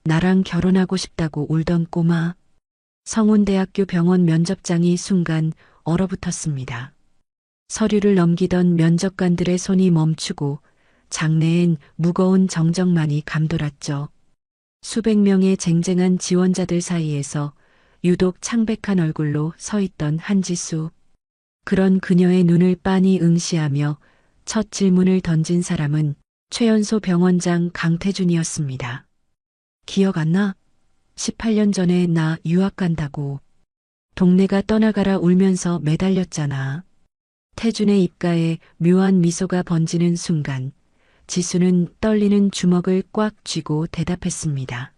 나랑 결혼하고 싶다고 울던 꼬마. 성운대학교 병원 면접장이 순간 얼어붙었습니다. 서류를 넘기던 면접관들의 손이 멈추고 장내엔 무거운 정적만이 감돌았죠. 수백 명의 쟁쟁한 지원자들 사이에서 유독 창백한 얼굴로 서 있던 한지수. 그런 그녀의 눈을 빤히 응시하며 첫 질문을 던진 사람은 최연소 병원장 강태준이었습니다. 기억 안 나? 18년 전에 나 유학 간다고. 동네가 떠나가라 울면서 매달렸잖아. 태준의 입가에 묘한 미소가 번지는 순간 지수는 떨리는 주먹을 꽉 쥐고 대답했습니다.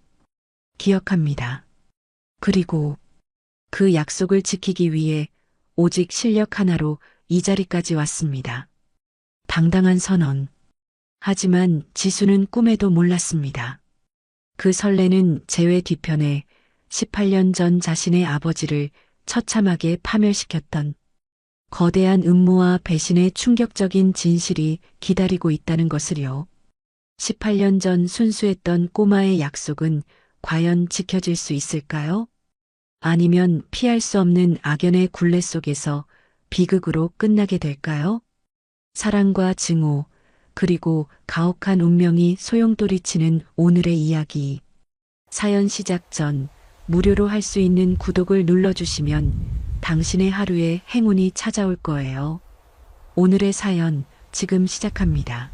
기억합니다. 그리고 그 약속을 지키기 위해 오직 실력 하나로 이 자리까지 왔습니다. 당당한 선언. 하지만 지수는 꿈에도 몰랐습니다. 그 설레는 재회 뒤편에 18년 전 자신의 아버지를 처참하게 파멸시켰던 거대한 음모와 배신의 충격적인 진실이 기다리고 있다는 것을요. 18년 전 순수했던 꼬마의 약속은 과연 지켜질 수 있을까요? 아니면 피할 수 없는 악연의 굴레 속에서 비극으로 끝나게 될까요? 사랑과 증오, 그리고 가혹한 운명이 소용돌이치는 오늘의 이야기. 사연 시작 전 무료로 할 수 있는 구독을 눌러주시면 당신의 하루에 행운이 찾아올 거예요. 오늘의 사연 지금 시작합니다.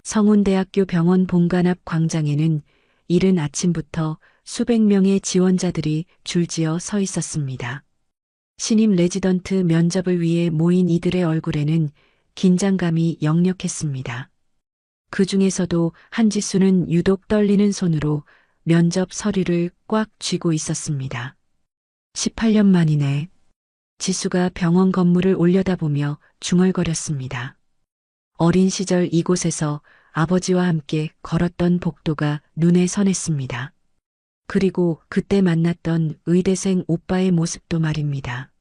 성운대학교 병원 본관 앞 광장에는 이른 아침부터 수백 명의 지원자들이 줄지어 서 있었습니다. 신임 레지던트 면접을 위해 모인 이들의 얼굴에는 긴장감이 역력했습니다. 그 중에서도 한지수는 유독 떨리는 손으로 면접 서류를 꽉 쥐고 있었습니다. 18년 만이네. 지수가 병원 건물을 올려다보며 중얼거렸습니다. 어린 시절 이곳에서 아버지와 함께 걸었던 복도가 눈에 선했습니다. 그리고 그때 만났던 의대생 오빠의 모습도 말입니다.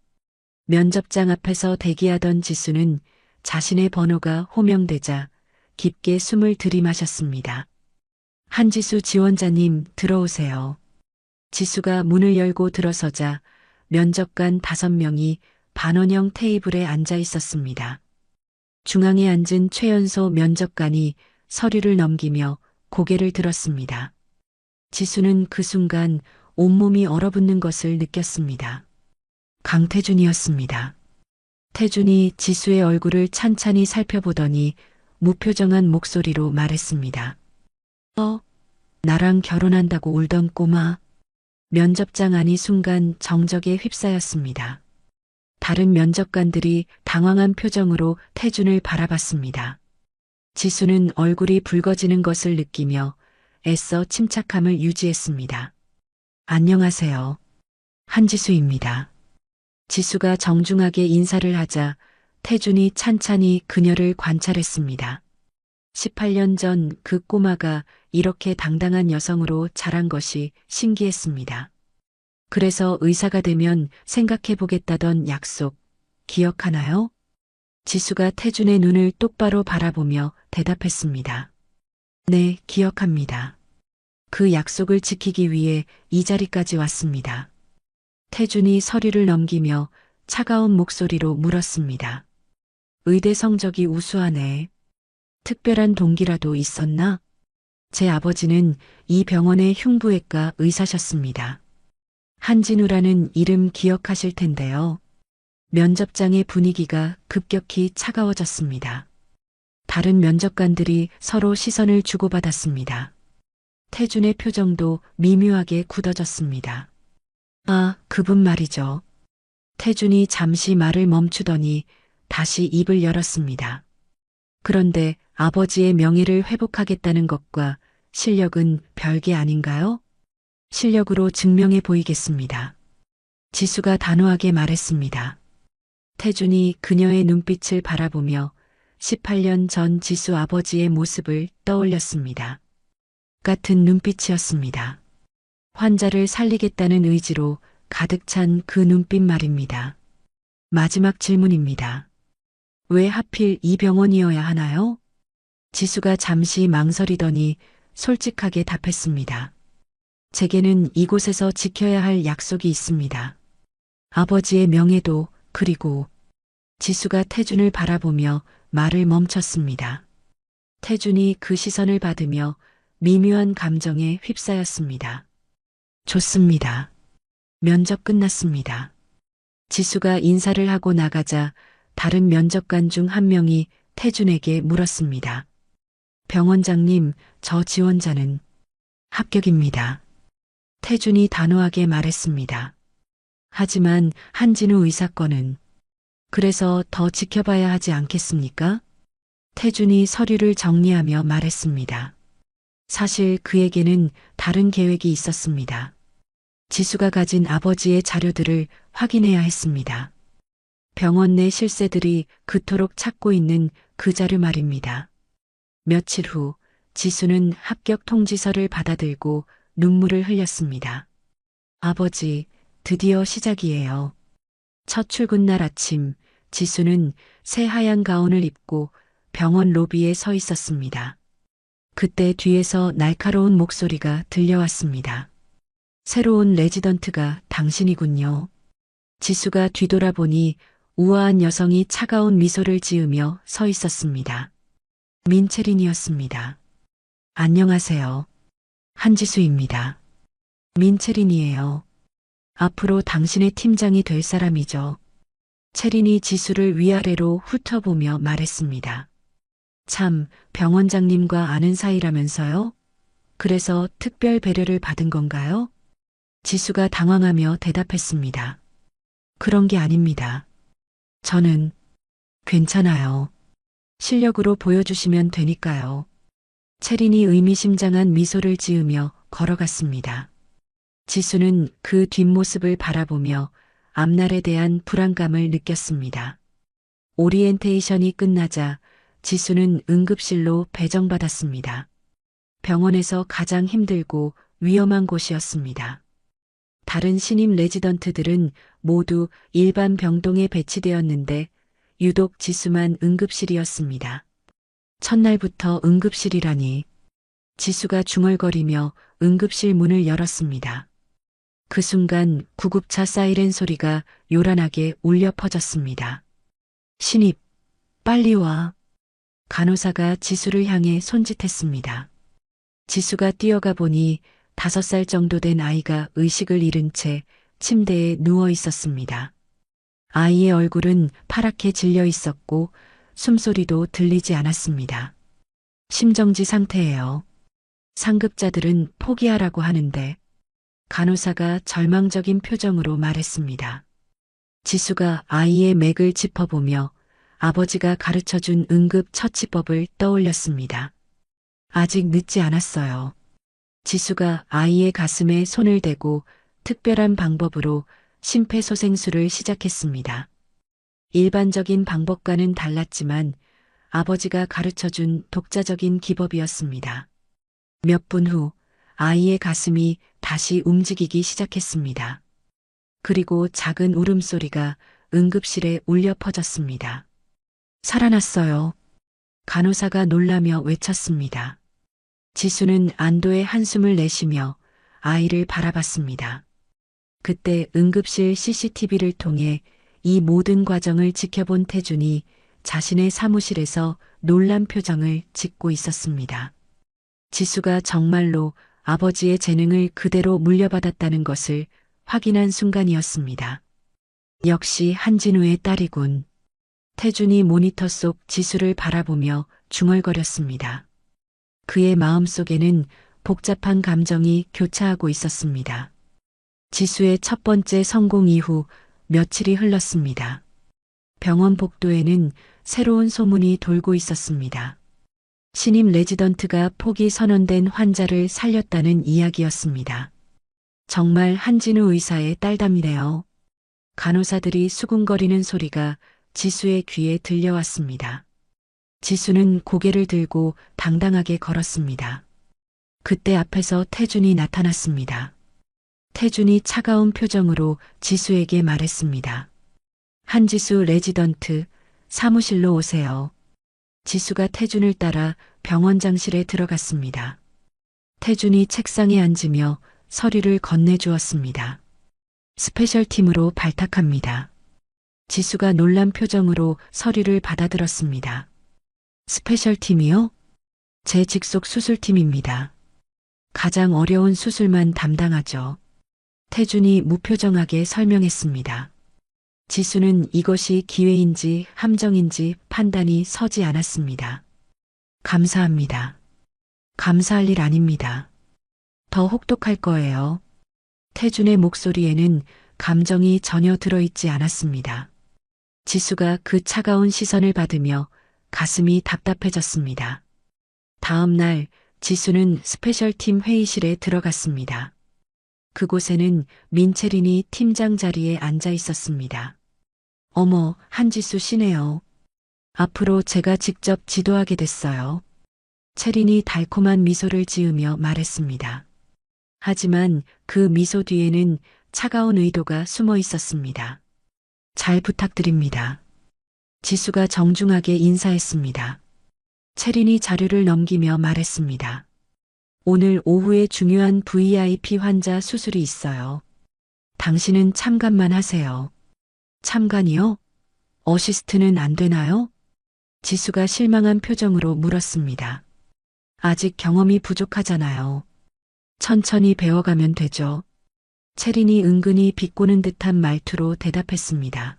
면접장 앞에서 대기하던 지수는 자신의 번호가 호명되자 깊게 숨을 들이마셨습니다. 한지수 지원자님 들어오세요. 지수가 문을 열고 들어서자 면접관 5명이 반원형 테이블에 앉아 있었습니다. 중앙에 앉은 최연소 면접관이 서류를 넘기며 고개를 들었습니다. 지수는 그 순간 온몸이 얼어붙는 것을 느꼈습니다. 강태준이었습니다. 태준이 지수의 얼굴을 찬찬히 살펴보더니 무표정한 목소리로 말했습니다. 나랑 결혼한다고 울던 꼬마. 면접장 안이 순간 정적에 휩싸였습니다. 다른 면접관들이 당황한 표정으로 태준을 바라봤습니다. 지수는 얼굴이 붉어지는 것을 느끼며 애써 침착함을 유지했습니다. 안녕하세요. 한지수입니다. 지수가 정중하게 인사를 하자 태준이 찬찬히 그녀를 관찰했습니다. 18년 전 그 꼬마가 이렇게 당당한 여성으로 자란 것이 신기했습니다. 그래서 의사가 되면 생각해 보겠다던 약속, 기억하나요? 지수가 태준의 눈을 똑바로 바라보며 대답했습니다. 네, 기억합니다. 그 약속을 지키기 위해 이 자리까지 왔습니다. 태준이 서류를 넘기며 차가운 목소리로 물었습니다. 의대 성적이 우수하네. 특별한 동기라도 있었나? 제 아버지는 이 병원의 흉부외과 의사셨습니다. 한진우라는 이름 기억하실 텐데요. 면접장의 분위기가 급격히 차가워졌습니다. 다른 면접관들이 서로 시선을 주고받았습니다. 태준의 표정도 미묘하게 굳어졌습니다. 아, 그분 말이죠. 태준이 잠시 말을 멈추더니 다시 입을 열었습니다. 그런데 아버지의 명예를 회복하겠다는 것과 실력은 별개 아닌가요? 실력으로 증명해 보이겠습니다. 지수가 단호하게 말했습니다. 태준이 그녀의 눈빛을 바라보며 18년 전 지수 아버지의 모습을 떠올렸습니다. 같은 눈빛이었습니다. 환자를 살리겠다는 의지로 가득 찬 그 눈빛 말입니다. 마지막 질문입니다. 왜 하필 이 병원이어야 하나요? 지수가 잠시 망설이더니 솔직하게 답했습니다. 제게는 이곳에서 지켜야 할 약속이 있습니다. 아버지의 명예도, 그리고 지수가 태준을 바라보며 말을 멈췄습니다. 태준이 그 시선을 받으며 미묘한 감정에 휩싸였습니다. 좋습니다. 면접 끝났습니다. 지수가 인사를 하고 나가자 다른 면접관 중 한 명이 태준에게 물었습니다. 병원장님, 저 지원자는 합격입니다. 태준이 단호하게 말했습니다. 하지만 한진우 의사 건은 그래서 더 지켜봐야 하지 않겠습니까? 태준이 서류를 정리하며 말했습니다. 사실 그에게는 다른 계획이 있었습니다. 지수가 가진 아버지의 자료들을 확인해야 했습니다. 병원 내 실세들이 그토록 찾고 있는 그 자료 말입니다. 며칠 후 지수는 합격 통지서를 받아들고 눈물을 흘렸습니다. 아버지, 드디어 시작이에요. 첫 출근 날 아침, 지수는 새하얀 가운을 입고 병원 로비에 서 있었습니다. 그때 뒤에서 날카로운 목소리가 들려왔습니다. 새로운 레지던트가 당신이군요. 지수가 뒤돌아보니 우아한 여성이 차가운 미소를 지으며 서 있었습니다. 민채린이었습니다. 안녕하세요. 한지수입니다. 민채린이에요. 앞으로 당신의 팀장이 될 사람이죠. 채린이 지수를 위아래로 훑어보며 말했습니다. 참, 병원장님과 아는 사이라면서요? 그래서 특별 배려를 받은 건가요? 지수가 당황하며 대답했습니다. 그런 게 아닙니다. 저는 괜찮아요. 실력으로 보여주시면 되니까요. 채린이 의미심장한 미소를 지으며 걸어갔습니다. 지수는 그 뒷모습을 바라보며 앞날에 대한 불안감을 느꼈습니다. 오리엔테이션이 끝나자 지수는 응급실로 배정받았습니다. 병원에서 가장 힘들고 위험한 곳이었습니다. 다른 신임 레지던트들은 모두 일반 병동에 배치되었는데 유독 지수만 응급실이었습니다. 첫날부터 응급실이라니. 지수가 중얼거리며 응급실 문을 열었습니다. 그 순간 구급차 사이렌 소리가 요란하게 울려 퍼졌습니다. 신입, 빨리 와. 간호사가 지수를 향해 손짓했습니다. 지수가 뛰어가 보니 5살 정도 된 아이가 의식을 잃은 채 침대에 누워 있었습니다. 아이의 얼굴은 파랗게 질려 있었고 숨소리도 들리지 않았습니다. 심정지 상태예요. 상급자들은 포기하라고 하는데 간호사가 절망적인 표정으로 말했습니다. 지수가 아이의 맥을 짚어보며 아버지가 가르쳐준 응급 처치법을 떠올렸습니다. 아직 늦지 않았어요. 지수가 아이의 가슴에 손을 대고 특별한 방법으로 심폐소생술을 시작했습니다. 일반적인 방법과는 달랐지만 아버지가 가르쳐준 독자적인 기법이었습니다. 몇 분 후 아이의 가슴이 다시 움직이기 시작했습니다. 그리고 작은 울음소리가 응급실에 울려 퍼졌습니다. 살아났어요. 간호사가 놀라며 외쳤습니다. 지수는 안도의 한숨을 내쉬며 아이를 바라봤습니다. 그때 응급실 CCTV를 통해 이 모든 과정을 지켜본 태준이 자신의 사무실에서 놀란 표정을 짓고 있었습니다. 지수가 정말로 아버지의 재능을 그대로 물려받았다는 것을 확인한 순간이었습니다. 역시 한진우의 딸이군. 태준이 모니터 속 지수를 바라보며 중얼거렸습니다. 그의 마음속에는 복잡한 감정이 교차하고 있었습니다. 지수의 첫 번째 성공 이후 며칠이 흘렀습니다. 병원 복도에는 새로운 소문이 돌고 있었습니다. 신임 레지던트가 포기 선언된 환자를 살렸다는 이야기였습니다. 정말 한진우 의사의 딸답네요. 간호사들이 수군거리는 소리가 지수의 귀에 들려왔습니다. 지수는 고개를 들고 당당하게 걸었습니다. 그때 앞에서 태준이 나타났습니다. 태준이 차가운 표정으로 지수에게 말했습니다. 한지수 레지던트, 사무실로 오세요. 지수가 태준을 따라 병원장실에 들어갔습니다. 태준이 책상에 앉으며 서류를 건네주었습니다. 스페셜팀으로 발탁합니다. 지수가 놀란 표정으로 서류를 받아들었습니다. 스페셜팀이요? 제 직속 수술팀입니다. 가장 어려운 수술만 담당하죠. 태준이 무표정하게 설명했습니다. 지수는 이것이 기회인지 함정인지 판단이 서지 않았습니다. 감사합니다. 감사할 일 아닙니다. 더 혹독할 거예요. 태준의 목소리에는 감정이 전혀 들어있지 않았습니다. 지수가 그 차가운 시선을 받으며 가슴이 답답해졌습니다. 다음 날 지수는 스페셜팀 회의실에 들어갔습니다. 그곳에는 민채린이 팀장 자리에 앉아 있었습니다. 어머, 한지수 씨네요. 앞으로 제가 직접 지도하게 됐어요. 채린이 달콤한 미소를 지으며 말했습니다. 하지만 그 미소 뒤에는 차가운 의도가 숨어 있었습니다. 잘 부탁드립니다. 지수가 정중하게 인사했습니다. 채린이 자료를 넘기며 말했습니다. 오늘 오후에 중요한 VIP 환자 수술이 있어요. 당신은 참관만 하세요. 참관이요? 어시스트는 안 되나요? 지수가 실망한 표정으로 물었습니다. 아직 경험이 부족하잖아요. 천천히 배워가면 되죠. 채린이 은근히 비꼬는 듯한 말투로 대답했습니다.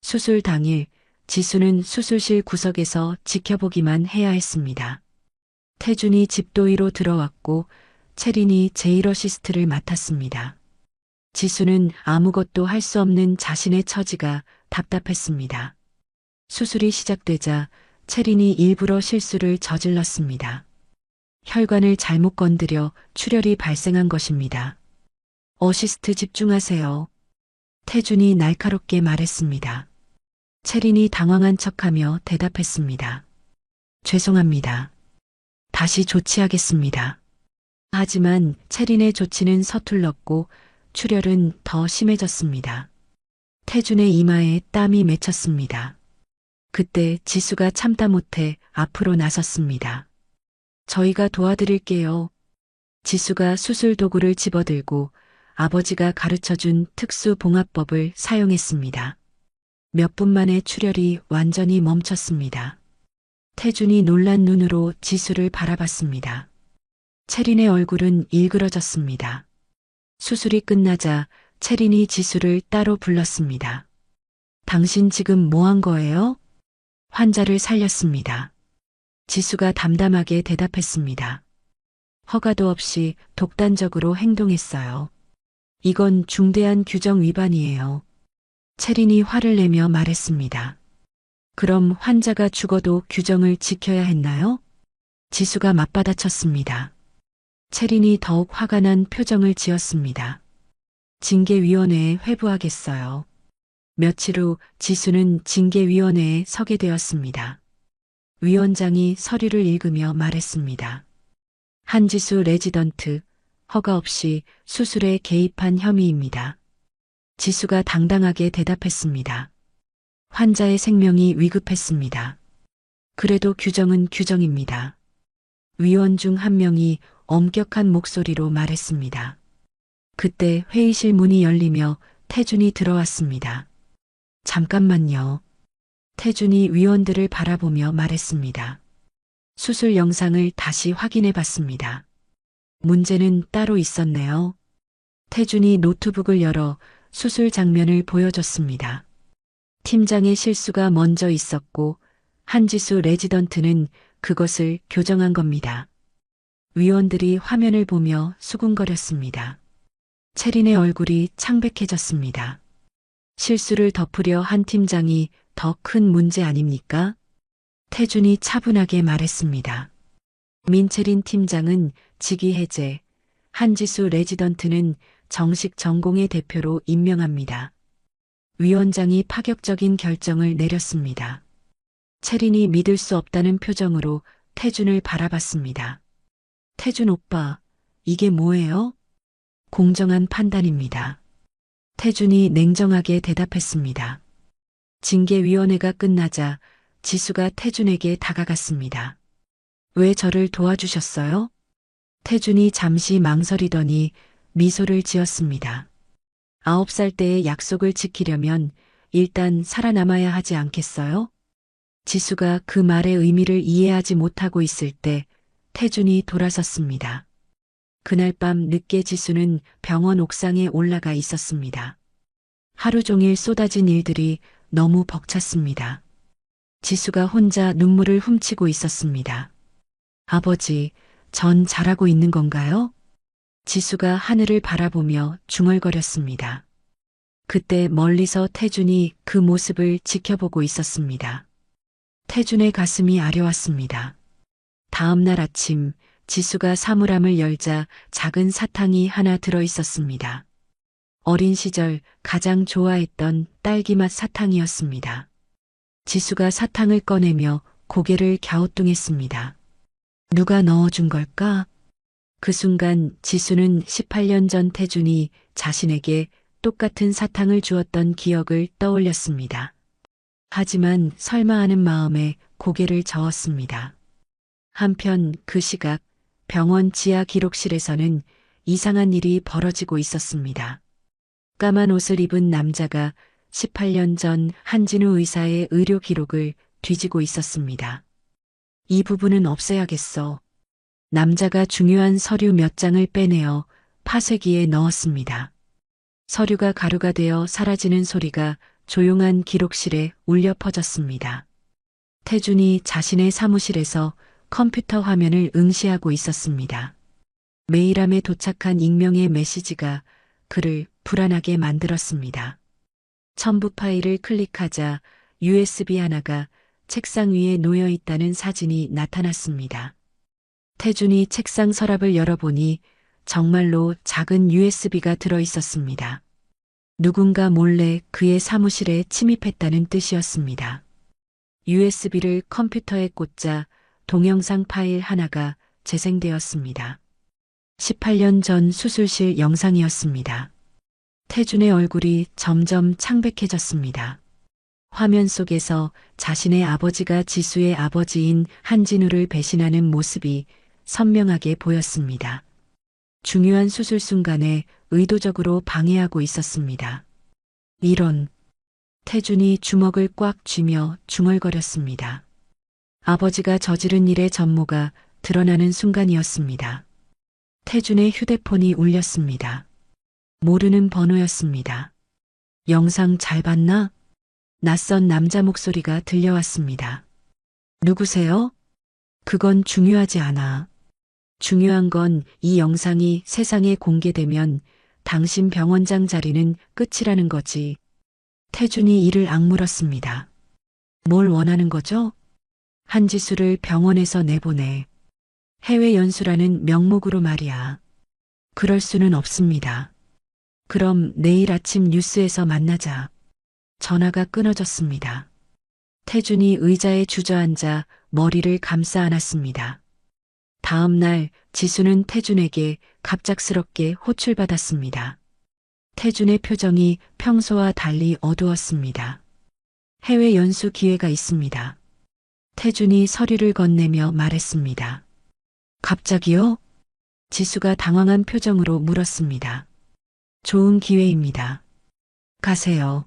수술 당일 지수는 수술실 구석에서 지켜보기만 해야 했습니다. 태준이 집도의로 들어왔고 채린이 제1어시스트를 맡았습니다. 지수는 아무것도 할 수 없는 자신의 처지가 답답했습니다. 수술이 시작되자 채린이 일부러 실수를 저질렀습니다. 혈관을 잘못 건드려 출혈이 발생한 것입니다. 어시스트 집중하세요. 태준이 날카롭게 말했습니다. 채린이 당황한 척하며 대답했습니다. 죄송합니다. 다시 조치하겠습니다. 하지만 채린의 조치는 서툴렀고 출혈은 더 심해졌습니다. 태준의 이마에 땀이 맺혔습니다. 그때 지수가 참다 못해 앞으로 나섰습니다. 저희가 도와드릴게요. 지수가 수술 도구를 집어들고 아버지가 가르쳐준 특수 봉합법을 사용했습니다. 몇 분 만에 출혈이 완전히 멈췄습니다. 태준이 놀란 눈으로 지수를 바라봤습니다. 채린의 얼굴은 일그러졌습니다. 수술이 끝나자 채린이 지수를 따로 불렀습니다. 당신 지금 뭐 한 거예요? 환자를 살렸습니다. 지수가 담담하게 대답했습니다. 허가도 없이 독단적으로 행동했어요. 이건 중대한 규정 위반이에요. 채린이 화를 내며 말했습니다. 그럼 환자가 죽어도 규정을 지켜야 했나요? 지수가 맞받아쳤습니다. 채린이 더욱 화가 난 표정을 지었습니다. 징계위원회에 회부하겠어요. 며칠 후 지수는 징계위원회에 서게 되었습니다. 위원장이 서류를 읽으며 말했습니다. 한지수 레지던트, 허가 없이 수술에 개입한 혐의입니다. 지수가 당당하게 대답했습니다. 환자의 생명이 위급했습니다. 그래도 규정은 규정입니다. 위원 중 한 명이 엄격한 목소리로 말했습니다. 그때 회의실 문이 열리며 태준이 들어왔습니다. 잠깐만요. 태준이 위원들을 바라보며 말했습니다. 수술 영상을 다시 확인해 봤습니다. 문제는 따로 있었네요. 태준이 노트북을 열어 수술 장면을 보여줬습니다. 팀장의 실수가 먼저 있었고 한지수 레지던트는 그것을 교정한 겁니다. 위원들이 화면을 보며 수군거렸습니다. 채린의 얼굴이 창백해졌습니다. 실수를 덮으려 한 팀장이 더 큰 문제 아닙니까? 태준이 차분하게 말했습니다. 민채린 팀장은 직위 해제, 한지수 레지던트는 정식 전공의 대표로 임명합니다. 위원장이 파격적인 결정을 내렸습니다. 채린이 믿을 수 없다는 표정으로 태준을 바라봤습니다. 태준 오빠, 이게 뭐예요? 공정한 판단입니다. 태준이 냉정하게 대답했습니다. 징계위원회가 끝나자 지수가 태준에게 다가갔습니다. 왜 저를 도와주셨어요? 태준이 잠시 망설이더니 미소를 지었습니다. 9살 때의 약속을 지키려면 일단 살아남아야 하지 않겠어요? 지수가 그 말의 의미를 이해하지 못하고 있을 때 태준이 돌아섰습니다. 그날 밤 늦게 지수는 병원 옥상에 올라가 있었습니다. 하루 종일 쏟아진 일들이 너무 벅찼습니다. 지수가 혼자 눈물을 훔치고 있었습니다. 아버지, 전 잘하고 있는 건가요? 지수가 하늘을 바라보며 중얼거렸습니다. 그때 멀리서 태준이 그 모습을 지켜보고 있었습니다. 태준의 가슴이 아려왔습니다. 다음 날 아침 지수가 사물함을 열자 작은 사탕이 하나 들어 있었습니다. 어린 시절 가장 좋아했던 딸기맛 사탕이었습니다. 지수가 사탕을 꺼내며 고개를 갸우뚱했습니다. 누가 넣어준 걸까? 그 순간 지수는 18년 전 태준이 자신에게 똑같은 사탕을 주었던 기억을 떠올렸습니다. 하지만 설마 하는 마음에 고개를 저었습니다. 한편 그 시각 병원 지하 기록실에서는 이상한 일이 벌어지고 있었습니다. 까만 옷을 입은 남자가 18년 전 한진우 의사의 의료 기록을 뒤지고 있었습니다. 이 부분은 없애야겠어. 남자가 중요한 서류 몇 장을 빼내어 파쇄기에 넣었습니다. 서류가 가루가 되어 사라지는 소리가 조용한 기록실에 울려 퍼졌습니다. 태준이 자신의 사무실에서 컴퓨터 화면을 응시하고 있었습니다. 메일함에 도착한 익명의 메시지가 그를 불안하게 만들었습니다. 첨부 파일을 클릭하자 USB 하나가 책상 위에 놓여 있다는 사진이 나타났습니다. 태준이 책상 서랍을 열어보니 정말로 작은 USB가 들어 있었습니다. 누군가 몰래 그의 사무실에 침입했다는 뜻이었습니다. USB를 컴퓨터에 꽂자 동영상 파일 하나가 재생되었습니다. 18년 전 수술실 영상이었습니다. 태준의 얼굴이 점점 창백해졌습니다. 화면 속에서 자신의 아버지가 지수의 아버지인 한진우를 배신하는 모습이 선명하게 보였습니다. 중요한 수술 순간에 의도적으로 방해하고 있었습니다. 이런, 태준이 주먹을 꽉 쥐며 중얼거렸습니다. 아버지가 저지른 일의 전모가 드러나는 순간이었습니다. 태준의 휴대폰이 울렸습니다. 모르는 번호였습니다. 영상 잘 봤나? 낯선 남자 목소리가 들려왔습니다. 누구세요? 그건 중요하지 않아. 중요한 건 이 영상이 세상에 공개되면 당신 병원장 자리는 끝이라는 거지. 태준이 이를 악물었습니다. 뭘 원하는 거죠? 한지수를 병원에서 내보내. 해외 연수라는 명목으로 말이야. 그럴 수는 없습니다. 그럼 내일 아침 뉴스에서 만나자. 전화가 끊어졌습니다. 태준이 의자에 주저앉아 머리를 감싸 안았습니다. 다음 날 지수는 태준에게 갑작스럽게 호출받았습니다. 태준의 표정이 평소와 달리 어두웠습니다. 해외 연수 기회가 있습니다. 태준이 서류를 건네며 말했습니다. 갑자기요? 지수가 당황한 표정으로 물었습니다. 좋은 기회입니다. 가세요.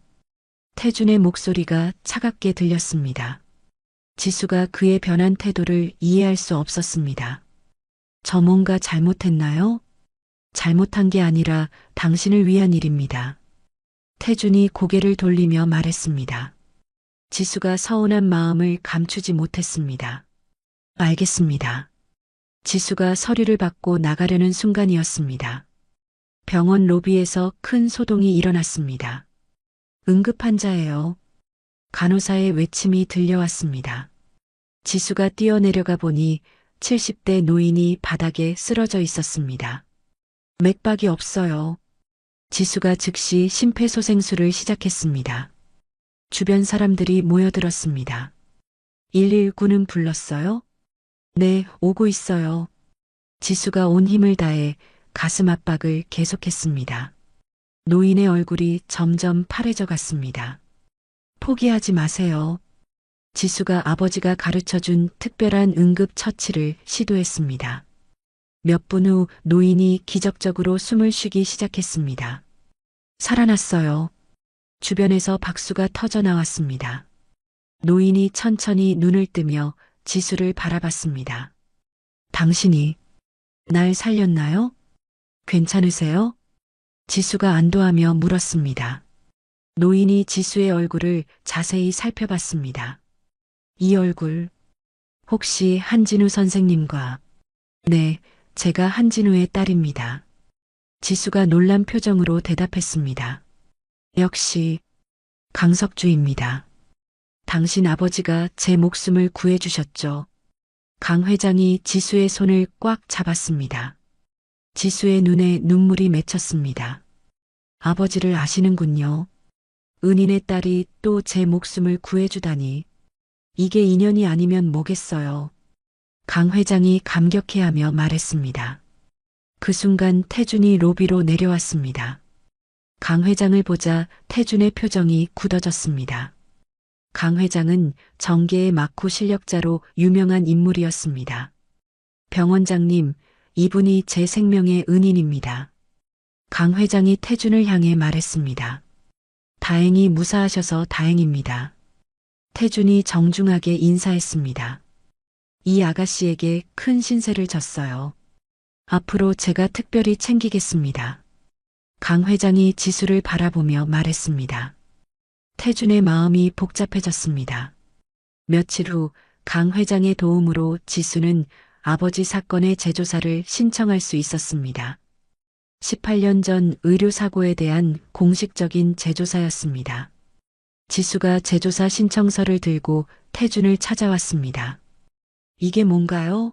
태준의 목소리가 차갑게 들렸습니다. 지수가 그의 변한 태도를 이해할 수 없었습니다. 저 뭔가 잘못했나요? 잘못한 게 아니라 당신을 위한 일입니다. 태준이 고개를 돌리며 말했습니다. 지수가 서운한 마음을 감추지 못했습니다. 알겠습니다. 지수가 서류를 받고 나가려는 순간이었습니다. 병원 로비에서 큰 소동이 일어났습니다. 응급환자예요. 간호사의 외침이 들려왔습니다. 지수가 뛰어내려가 보니 70대 노인이 바닥에 쓰러져 있었습니다. 맥박이 없어요. 지수가 즉시 심폐소생술을 시작했습니다. 주변 사람들이 모여들었습니다. 119는 불렀어요? 네, 오고 있어요. 지수가 온 힘을 다해 가슴 압박을 계속했습니다. 노인의 얼굴이 점점 파래져 갔습니다. 포기하지 마세요. 지수가 아버지가 가르쳐준 특별한 응급 처치를 시도했습니다. 몇 분 후 노인이 기적적으로 숨을 쉬기 시작했습니다. 살아났어요. 주변에서 박수가 터져 나왔습니다. 노인이 천천히 눈을 뜨며 지수를 바라봤습니다. 당신이 날 살렸나요? 괜찮으세요? 지수가 안도하며 물었습니다. 노인이 지수의 얼굴을 자세히 살펴봤습니다. 이 얼굴, 혹시 한진우 선생님과, 네, 제가 한진우의 딸입니다. 지수가 놀란 표정으로 대답했습니다. 역시 강석주입니다. 당신 아버지가 제 목숨을 구해주셨죠. 강 회장이 지수의 손을 꽉 잡았습니다. 지수의 눈에 눈물이 맺혔습니다. 아버지를 아시는군요. 은인의 딸이 또 제 목숨을 구해주다니. 이게 인연이 아니면 뭐겠어요. 강 회장이 감격해하며 말했습니다. 그 순간 태준이 로비로 내려왔습니다. 강 회장을 보자 태준의 표정이 굳어졌습니다. 강 회장은 정계의 막후 실력자로 유명한 인물이었습니다. 병원장님, 이분이 제 생명의 은인입니다. 강 회장이 태준을 향해 말했습니다. 다행히 무사하셔서 다행입니다. 태준이 정중하게 인사했습니다. 이 아가씨에게 큰 신세를 졌어요. 앞으로 제가 특별히 챙기겠습니다. 강 회장이 지수를 바라보며 말했습니다. 태준의 마음이 복잡해졌습니다. 며칠 후 강 회장의 도움으로 지수는 아버지 사건의 재조사를 신청할 수 있었습니다. 18년 전 의료사고에 대한 공식적인 재조사였습니다. 지수가 재조사 신청서를 들고 태준을 찾아왔습니다. 이게 뭔가요?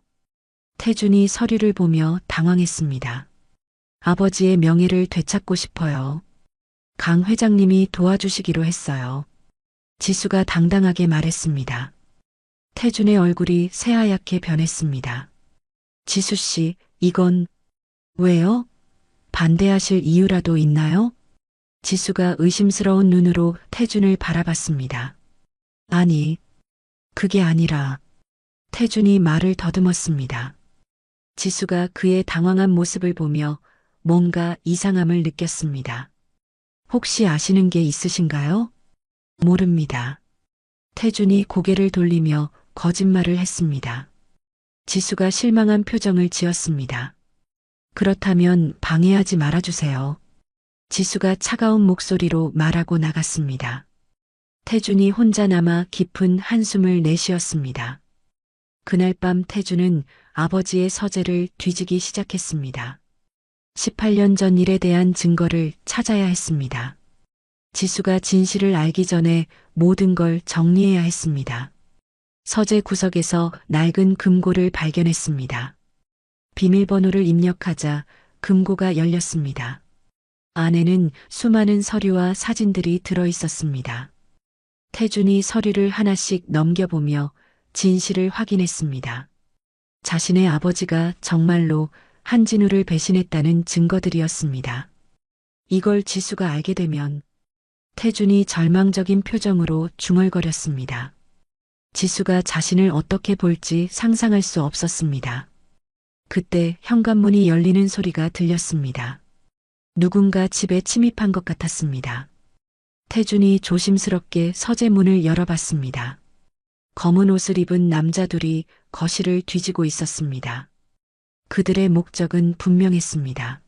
태준이 서류를 보며 당황했습니다. 아버지의 명예를 되찾고 싶어요. 강 회장님이 도와주시기로 했어요. 지수가 당당하게 말했습니다. 태준의 얼굴이 새하얗게 변했습니다. 지수 씨, 이건 왜요? 반대하실 이유라도 있나요? 지수가 의심스러운 눈으로 태준을 바라봤습니다. 아니, 그게 아니라 태준이 말을 더듬었습니다. 지수가 그의 당황한 모습을 보며 뭔가 이상함을 느꼈습니다. 혹시 아시는 게 있으신가요? 모릅니다. 태준이 고개를 돌리며 거짓말을 했습니다. 지수가 실망한 표정을 지었습니다. 그렇다면 방해하지 말아주세요. 지수가 차가운 목소리로 말하고 나갔습니다. 태준이 혼자 남아 깊은 한숨을 내쉬었습니다. 그날 밤 태준은 아버지의 서재를 뒤지기 시작했습니다. 18년 전 일에 대한 증거를 찾아야 했습니다. 지수가 진실을 알기 전에 모든 걸 정리해야 했습니다. 서재 구석에서 낡은 금고를 발견했습니다. 비밀번호를 입력하자 금고가 열렸습니다. 안에는 수많은 서류와 사진들이 들어 있었습니다. 태준이 서류를 하나씩 넘겨보며 진실을 확인했습니다. 자신의 아버지가 정말로 한진우를 배신했다는 증거들이었습니다. 이걸 지수가 알게 되면 태준이 절망적인 표정으로 중얼거렸습니다. 지수가 자신을 어떻게 볼지 상상할 수 없었습니다. 그때 현관문이 열리는 소리가 들렸습니다. 누군가 집에 침입한 것 같았습니다. 태준이 조심스럽게 서재 문을 열어봤습니다. 검은 옷을 입은 남자 둘이 거실을 뒤지고 있었습니다. 그들의 목적은 분명했습니다.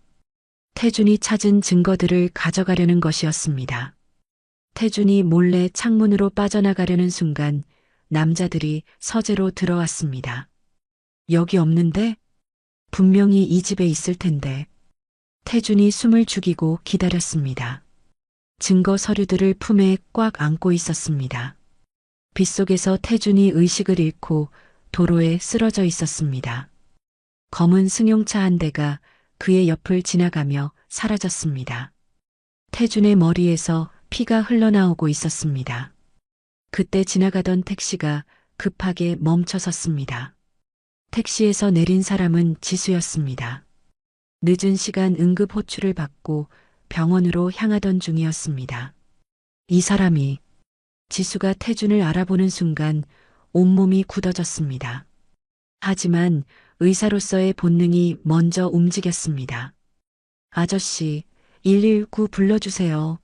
태준이 찾은 증거들을 가져가려는 것이었습니다. 태준이 몰래 창문으로 빠져나가려는 순간 남자들이 서재로 들어왔습니다. 여기 없는데? 분명히 이 집에 있을 텐데. 태준이 숨을 죽이고 기다렸습니다. 증거 서류들을 품에 꽉 안고 있었습니다. 빗속에서 태준이 의식을 잃고 도로에 쓰러져 있었습니다. 검은 승용차 한 대가 그의 옆을 지나가며 사라졌습니다. 태준의 머리에서 피가 흘러나오고 있었습니다. 그때 지나가던 택시가 급하게 멈춰섰습니다. 택시에서 내린 사람은 지수였습니다. 늦은 시간 응급 호출을 받고 병원으로 향하던 중이었습니다. 이 사람이 지수가 태준을 알아보는 순간 온몸이 굳어졌습니다. 하지만 의사로서의 본능이 먼저 움직였습니다. 아저씨, 119 불러주세요.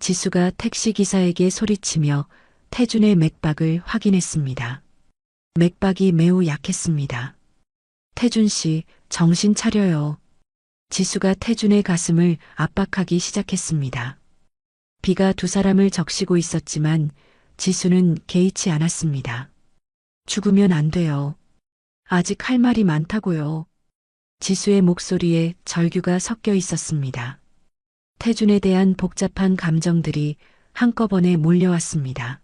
지수가 택시기사에게 소리치며 태준의 맥박을 확인했습니다. 맥박이 매우 약했습니다. 태준 씨, 정신 차려요. 지수가 태준의 가슴을 압박하기 시작했습니다. 비가 두 사람을 적시고 있었지만 지수는 개의치 않았습니다. 죽으면 안 돼요. 아직 할 말이 많다고요. 지수의 목소리에 절규가 섞여 있었습니다. 태준에 대한 복잡한 감정들이 한꺼번에 몰려왔습니다.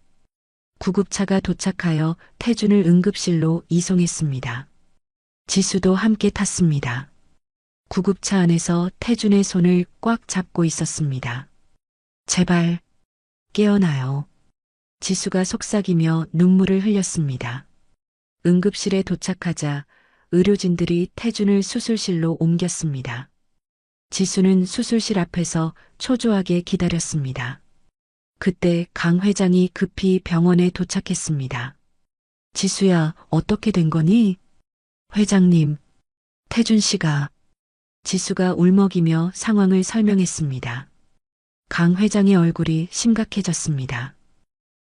구급차가 도착하여 태준을 응급실로 이송했습니다. 지수도 함께 탔습니다. 구급차 안에서 태준의 손을 꽉 잡고 있었습니다. 제발 깨어나요. 지수가 속삭이며 눈물을 흘렸습니다. 응급실에 도착하자 의료진들이 태준을 수술실로 옮겼습니다. 지수는 수술실 앞에서 초조하게 기다렸습니다. 그때 강 회장이 급히 병원에 도착했습니다. 지수야, 어떻게 된 거니? 회장님, 태준 씨가. 지수가 울먹이며 상황을 설명했습니다. 강 회장의 얼굴이 심각해졌습니다.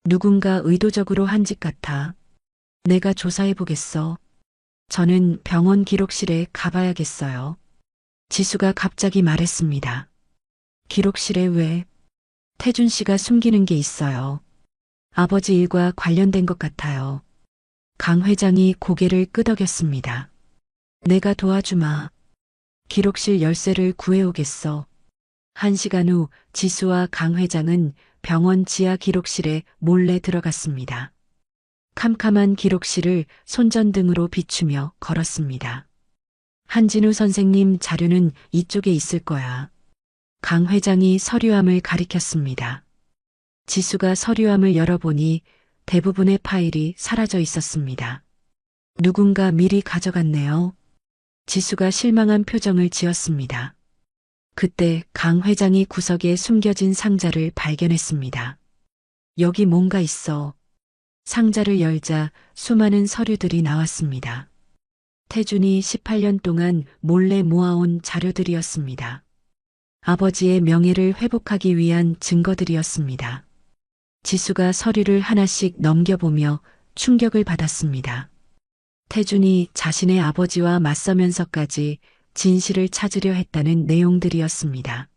누군가 의도적으로 한 짓 같아. 내가 조사해 보겠어. 저는 병원 기록실에 가봐야겠어요. 지수가 갑자기 말했습니다. 기록실에 왜? 태준 씨가 숨기는 게 있어요. 아버지 일과 관련된 것 같아요. 강 회장이 고개를 끄덕였습니다. 내가 도와주마. 기록실 열쇠를 구해오겠어. 1시간 후 지수와 강 회장은 병원 지하 기록실에 몰래 들어갔습니다. 캄캄한 기록실을 손전등으로 비추며 걸었습니다. 한진우 선생님 자료는 이쪽에 있을 거야. 강 회장이 서류함을 가리켰습니다. 지수가 서류함을 열어보니 대부분의 파일이 사라져 있었습니다. 누군가 미리 가져갔네요. 지수가 실망한 표정을 지었습니다. 그때 강 회장이 구석에 숨겨진 상자를 발견했습니다. 여기 뭔가 있어. 상자를 열자 수많은 서류들이 나왔습니다. 태준이 18년 동안 몰래 모아온 자료들이었습니다. 아버지의 명예를 회복하기 위한 증거들이었습니다. 지수가 서류를 하나씩 넘겨보며 충격을 받았습니다. 태준이 자신의 아버지와 맞서면서까지 진실을 찾으려 했다는 내용들이었습니다.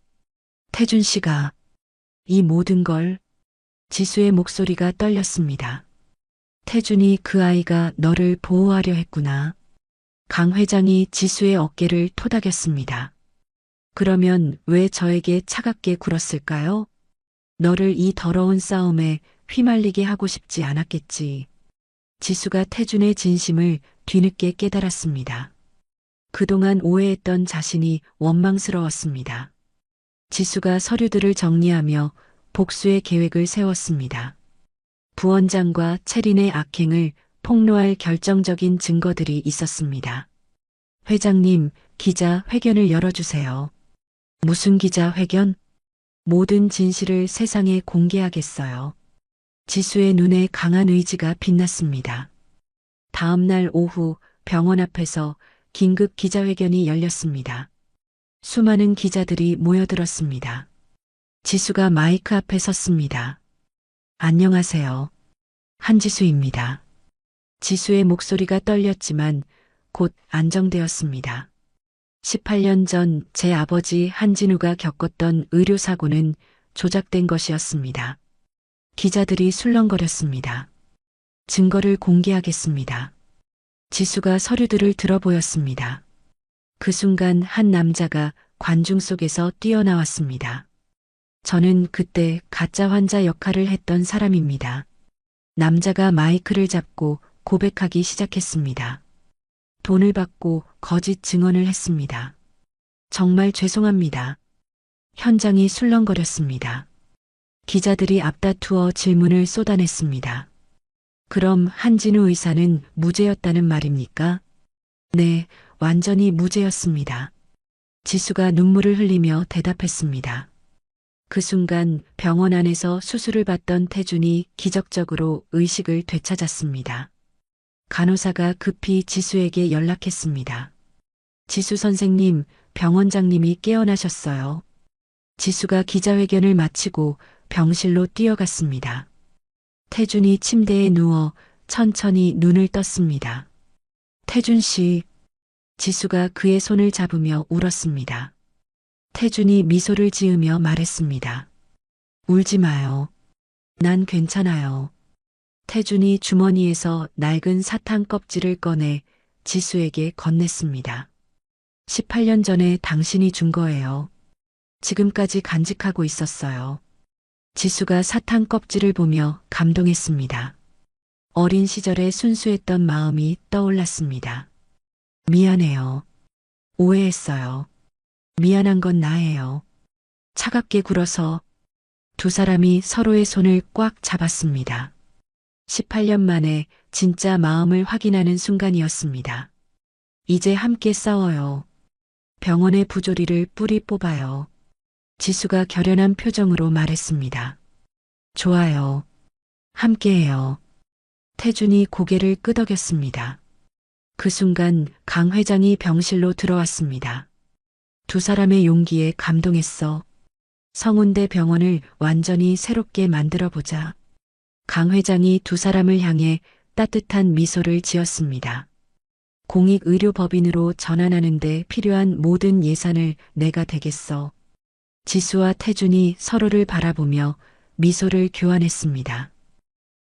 태준 씨가 이 모든 걸. 지수의 목소리가 떨렸습니다. 태준이 그 아이가 너를 보호하려 했구나. 강 회장이 지수의 어깨를 토닥였습니다. 그러면 왜 저에게 차갑게 굴었을까요? 너를 이 더러운 싸움에 휘말리게 하고 싶지 않았겠지. 지수가 태준의 진심을 뒤늦게 깨달았습니다. 그동안 오해했던 자신이 원망스러웠습니다. 지수가 서류들을 정리하며 복수의 계획을 세웠습니다. 부원장과 채린의 악행을 폭로할 결정적인 증거들이 있었습니다. 회장님, 기자 회견을 열어주세요. 무슨 기자 회견? 모든 진실을 세상에 공개하겠어요. 지수의 눈에 강한 의지가 빛났습니다. 다음 날 오후 병원 앞에서 긴급 기자회견이 열렸습니다. 수많은 기자들이 모여들었습니다. 지수가 마이크 앞에 섰습니다. 안녕하세요. 한지수입니다. 지수의 목소리가 떨렸지만 곧 안정되었습니다. 18년 전 제 아버지 한진우가 겪었던 의료사고는 조작된 것이었습니다. 기자들이 술렁거렸습니다. 증거를 공개하겠습니다. 지수가 서류들을 들어보였습니다. 그 순간 한 남자가 관중 속에서 뛰어나왔습니다. 저는 그때 가짜 환자 역할을 했던 사람입니다. 남자가 마이크를 잡고 고백하기 시작했습니다. 돈을 받고 거짓 증언을 했습니다. 정말 죄송합니다. 현장이 술렁거렸습니다. 기자들이 앞다투어 질문을 쏟아냈습니다. 그럼 한진우 의사는 무죄였다는 말입니까? 네, 완전히 무죄였습니다. 지수가 눈물을 흘리며 대답했습니다. 그 순간 병원 안에서 수술을 받던 태준이 기적적으로 의식을 되찾았습니다. 간호사가 급히 지수에게 연락했습니다. 지수 선생님, 병원장님이 깨어나셨어요. 지수가 기자회견을 마치고 병실로 뛰어갔습니다. 태준이 침대에 누워 천천히 눈을 떴습니다. 태준 씨, 지수가 그의 손을 잡으며 울었습니다. 태준이 미소를 지으며 말했습니다. 울지 마요. 난 괜찮아요. 태준이 주머니에서 낡은 사탕 껍질을 꺼내 지수에게 건넸습니다. 18년 전에 당신이 준 거예요. 지금까지 간직하고 있었어요. 지수가 사탕 껍질을 보며 감동했습니다. 어린 시절의 순수했던 마음이 떠올랐습니다. 미안해요. 오해했어요. 미안한 건 나예요. 차갑게 굴어서 두 사람이 서로의 손을 꽉 잡았습니다. 18년 만에 진짜 마음을 확인하는 순간이었습니다. 이제 함께 싸워요. 병원의 부조리를 뿌리 뽑아요. 지수가 결연한 표정으로 말했습니다. 좋아요. 함께해요. 태준이 고개를 끄덕였습니다. 그 순간 강 회장이 병실로 들어왔습니다. 두 사람의 용기에 감동했어. 성운대 병원을 완전히 새롭게 만들어보자. 강 회장이 두 사람을 향해 따뜻한 미소를 지었습니다. 공익의료법인으로 전환하는 데 필요한 모든 예산을 내가 대겠어. 지수와 태준이 서로를 바라보며 미소를 교환했습니다.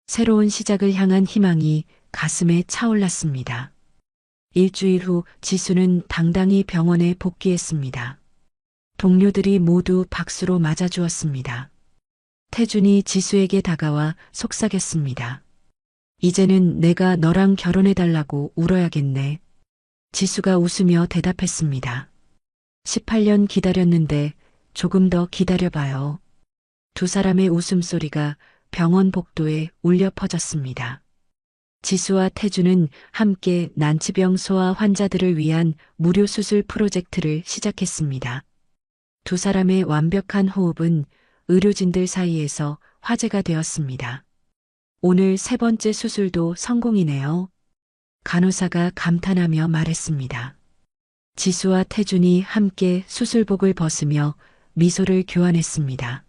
새로운 시작을 향한 희망이 가슴에 차올랐습니다. 일주일 후 지수는 당당히 병원에 복귀했습니다. 동료들이 모두 박수로 맞아주었습니다. 태준이 지수에게 다가와 속삭였습니다. 이제는 내가 너랑 결혼해달라고 울어야겠네. 지수가 웃으며 대답했습니다. 18년 기다렸는데 조금 더 기다려봐요. 두 사람의 웃음소리가 병원 복도에 울려 퍼졌습니다. 지수와 태준은 함께 난치병 소아 환자들을 위한 무료 수술 프로젝트를 시작했습니다. 두 사람의 완벽한 호흡은 의료진들 사이에서 화제가 되었습니다. 오늘 세 번째 수술도 성공이네요. 간호사가 감탄하며 말했습니다. 지수와 태준이 함께 수술복을 벗으며 미소를 교환했습니다.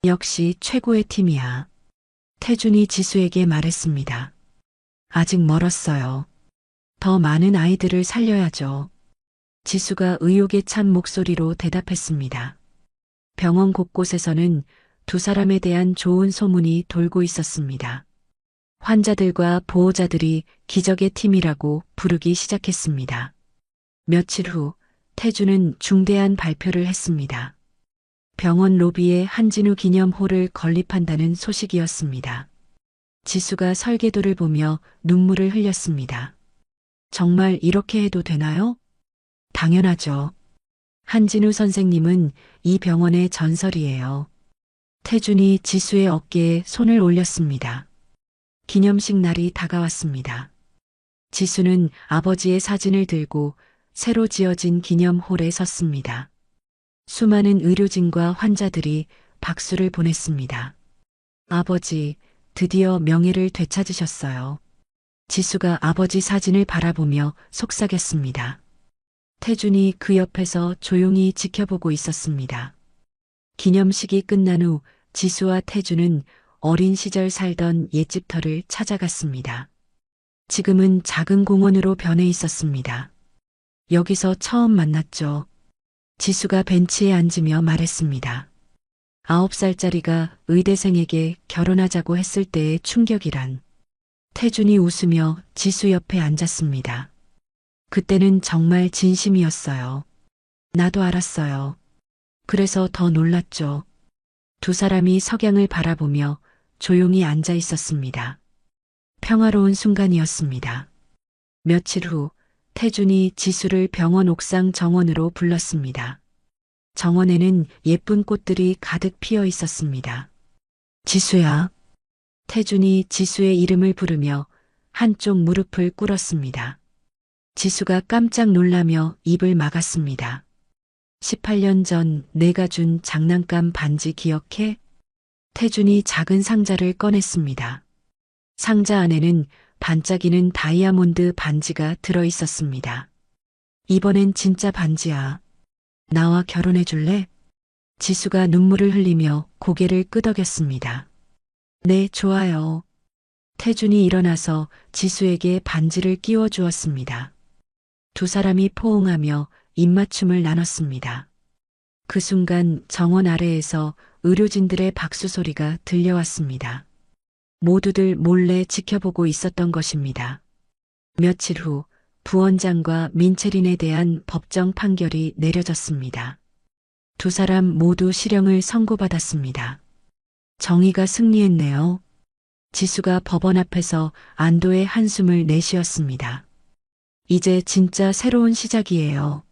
역시 최고의 팀이야. 태준이 지수에게 말했습니다. 아직 멀었어요. 더 많은 아이들을 살려야죠. 지수가 의욕에 찬 목소리로 대답했습니다. 병원 곳곳에서는 두 사람에 대한 좋은 소문이 돌고 있었습니다. 환자들과 보호자들이 기적의 팀이라고 부르기 시작했습니다. 며칠 후 태준은 중대한 발표를 했습니다. 병원 로비에 한진우 기념홀을 건립한다는 소식이었습니다. 지수가 설계도를 보며 눈물을 흘렸습니다. 정말 이렇게 해도 되나요? 당연하죠. 한진우 선생님은 이 병원의 전설이에요. 태준이 지수의 어깨에 손을 올렸습니다. 기념식 날이 다가왔습니다. 지수는 아버지의 사진을 들고 새로 지어진 기념홀에 섰습니다. 수많은 의료진과 환자들이 박수를 보냈습니다. 아버지, 드디어 명예를 되찾으셨어요. 지수가 아버지 사진을 바라보며 속삭였습니다. 태준이 그 옆에서 조용히 지켜보고 있었습니다. 기념식이 끝난 후 지수와 태준은 어린 시절 살던 옛집터를 찾아갔습니다. 지금은 작은 공원으로 변해 있었습니다. 여기서 처음 만났죠. 지수가 벤치에 앉으며 말했습니다. 9살짜리가 의대생에게 결혼하자고 했을 때의 충격이란. 태준이 웃으며 지수 옆에 앉았습니다. 그때는 정말 진심이었어요. 나도 알았어요. 그래서 더 놀랐죠. 두 사람이 석양을 바라보며 조용히 앉아 있었습니다. 평화로운 순간이었습니다. 며칠 후 태준이 지수를 병원 옥상 정원으로 불렀습니다. 정원에는 예쁜 꽃들이 가득 피어 있었습니다. 지수야. 태준이 지수의 이름을 부르며 한쪽 무릎을 꿇었습니다. 지수가 깜짝 놀라며 입을 막았습니다. 18년 전 내가 준 장난감 반지 기억해? 태준이 작은 상자를 꺼냈습니다. 상자 안에는 반짝이는 다이아몬드 반지가 들어 있었습니다. 이번엔 진짜 반지야. 나와 결혼해 줄래? 지수가 눈물을 흘리며 고개를 끄덕였습니다. 네, 좋아요. 태준이 일어나서 지수에게 반지를 끼워 주었습니다. 두 사람이 포옹하며 입맞춤을 나눴습니다. 그 순간 정원 아래에서 의료진들의 박수 소리가 들려왔습니다. 모두들 몰래 지켜보고 있었던 것입니다. 며칠 후 부원장과 민채린에 대한 법정 판결이 내려졌습니다. 두 사람 모두 실형을 선고받았습니다. 정의가 승리했네요. 지수가 법원 앞에서 안도의 한숨을 내쉬었습니다. 이제 진짜 새로운 시작이에요.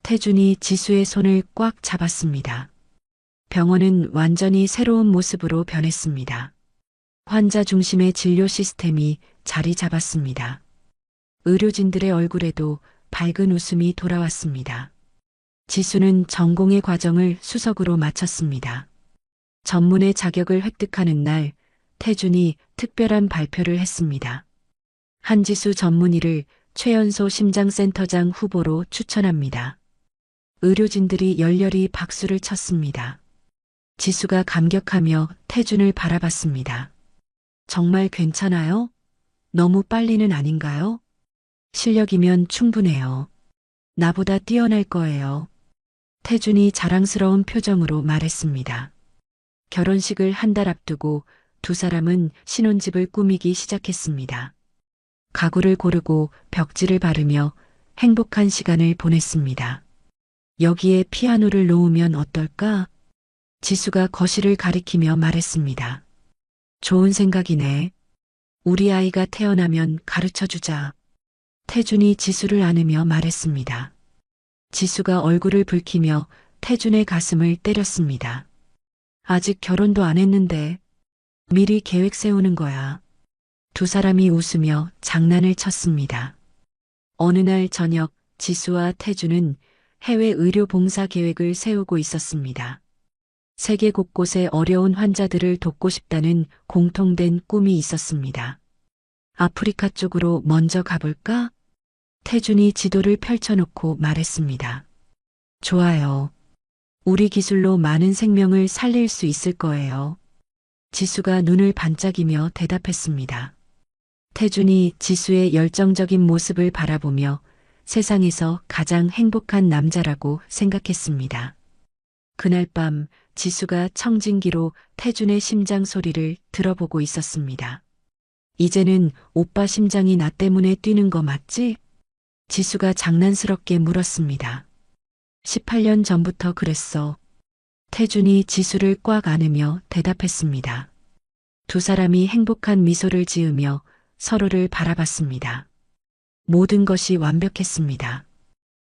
태준이 지수의 손을 꽉 잡았습니다. 병원은 완전히 새로운 모습으로 변했습니다. 환자 중심의 진료 시스템이 자리 잡았습니다. 의료진들의 얼굴에도 밝은 웃음이 돌아왔습니다. 지수는 전공의 과정을 수석으로 마쳤습니다. 전문의 자격을 획득하는 날, 태준이 특별한 발표를 했습니다. 한지수 전문의를 최연소 심장센터장 후보로 추천합니다. 의료진들이 열렬히 박수를 쳤습니다. 지수가 감격하며 태준을 바라봤습니다. 정말 괜찮아요? 너무 빨리는 아닌가요? 실력이면 충분해요. 나보다 뛰어날 거예요. 태준이 자랑스러운 표정으로 말했습니다. 결혼식을 한 달 앞두고 두 사람은 신혼집을 꾸미기 시작했습니다. 가구를 고르고 벽지를 바르며 행복한 시간을 보냈습니다. 여기에 피아노를 놓으면 어떨까? 지수가 거실을 가리키며 말했습니다. 좋은 생각이네. 우리 아이가 태어나면 가르쳐 주자. 태준이 지수를 안으며 말했습니다. 지수가 얼굴을 붉히며 태준의 가슴을 때렸습니다. 아직 결혼도 안 했는데 미리 계획 세우는 거야. 두 사람이 웃으며 장난을 쳤습니다. 어느 날 저녁 지수와 태준은 해외 의료 봉사 계획을 세우고 있었습니다. 세계 곳곳의 어려운 환자들을 돕고 싶다는 공통된 꿈이 있었습니다. 아프리카 쪽으로 먼저 가볼까? 태준이 지도를 펼쳐놓고 말했습니다. 좋아요. 우리 기술로 많은 생명을 살릴 수 있을 거예요. 지수가 눈을 반짝이며 대답했습니다. 태준이 지수의 열정적인 모습을 바라보며 세상에서 가장 행복한 남자라고 생각했습니다. 그날 밤 지수가 청진기로 태준의 심장 소리를 들어보고 있었습니다. 이제는 오빠 심장이 나 때문에 뛰는 거 맞지? 지수가 장난스럽게 물었습니다. 18년 전부터 그랬어. 태준이 지수를 꽉 안으며 대답했습니다. 두 사람이 행복한 미소를 지으며 서로를 바라봤습니다. 모든 것이 완벽했습니다.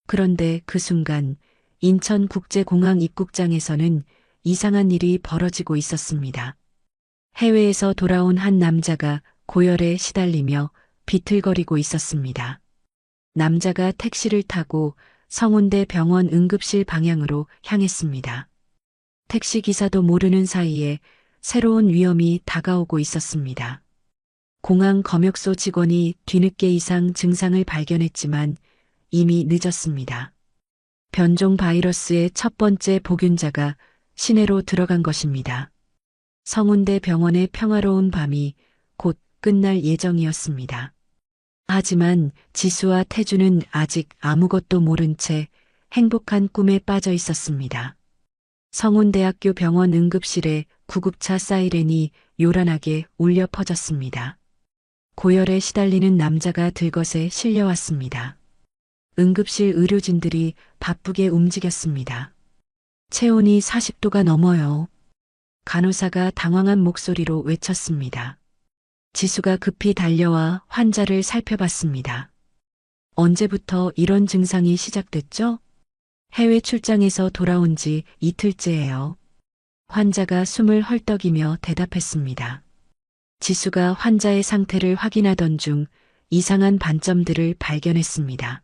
그런데 그 순간 인천국제공항 입국장에서는 이상한 일이 벌어지고 있었습니다. 해외에서 돌아온 한 남자가 고열에 시달리며 비틀거리고 있었습니다. 남자가 택시를 타고 성운대 병원 응급실 방향으로 향했습니다. 택시 기사도 모르는 사이에 새로운 위험이 다가오고 있었습니다. 공항 검역소 직원이 뒤늦게 이상 증상을 발견했지만 이미 늦었습니다. 변종 바이러스의 첫 번째 복균자가 시내로 들어간 것입니다. 성운대 병원의 평화로운 밤이 곧 끝날 예정이었습니다. 하지만 지수와 태준은 아직 아무것도 모른 채 행복한 꿈에 빠져 있었습니다. 성운대학교 병원 응급실에 구급차 사이렌이 요란하게 울려 퍼졌습니다. 고열에 시달리는 남자가 들것에 실려왔습니다. 응급실 의료진들이 바쁘게 움직였습니다. 체온이 40도가 넘어요. 간호사가 당황한 목소리로 외쳤습니다. 지수가 급히 달려와 환자를 살펴봤습니다. 언제부터 이런 증상이 시작됐죠? 해외 출장에서 돌아온 지 이틀째예요. 환자가 숨을 헐떡이며 대답했습니다. 지수가 환자의 상태를 확인하던 중 이상한 반점들을 발견했습니다.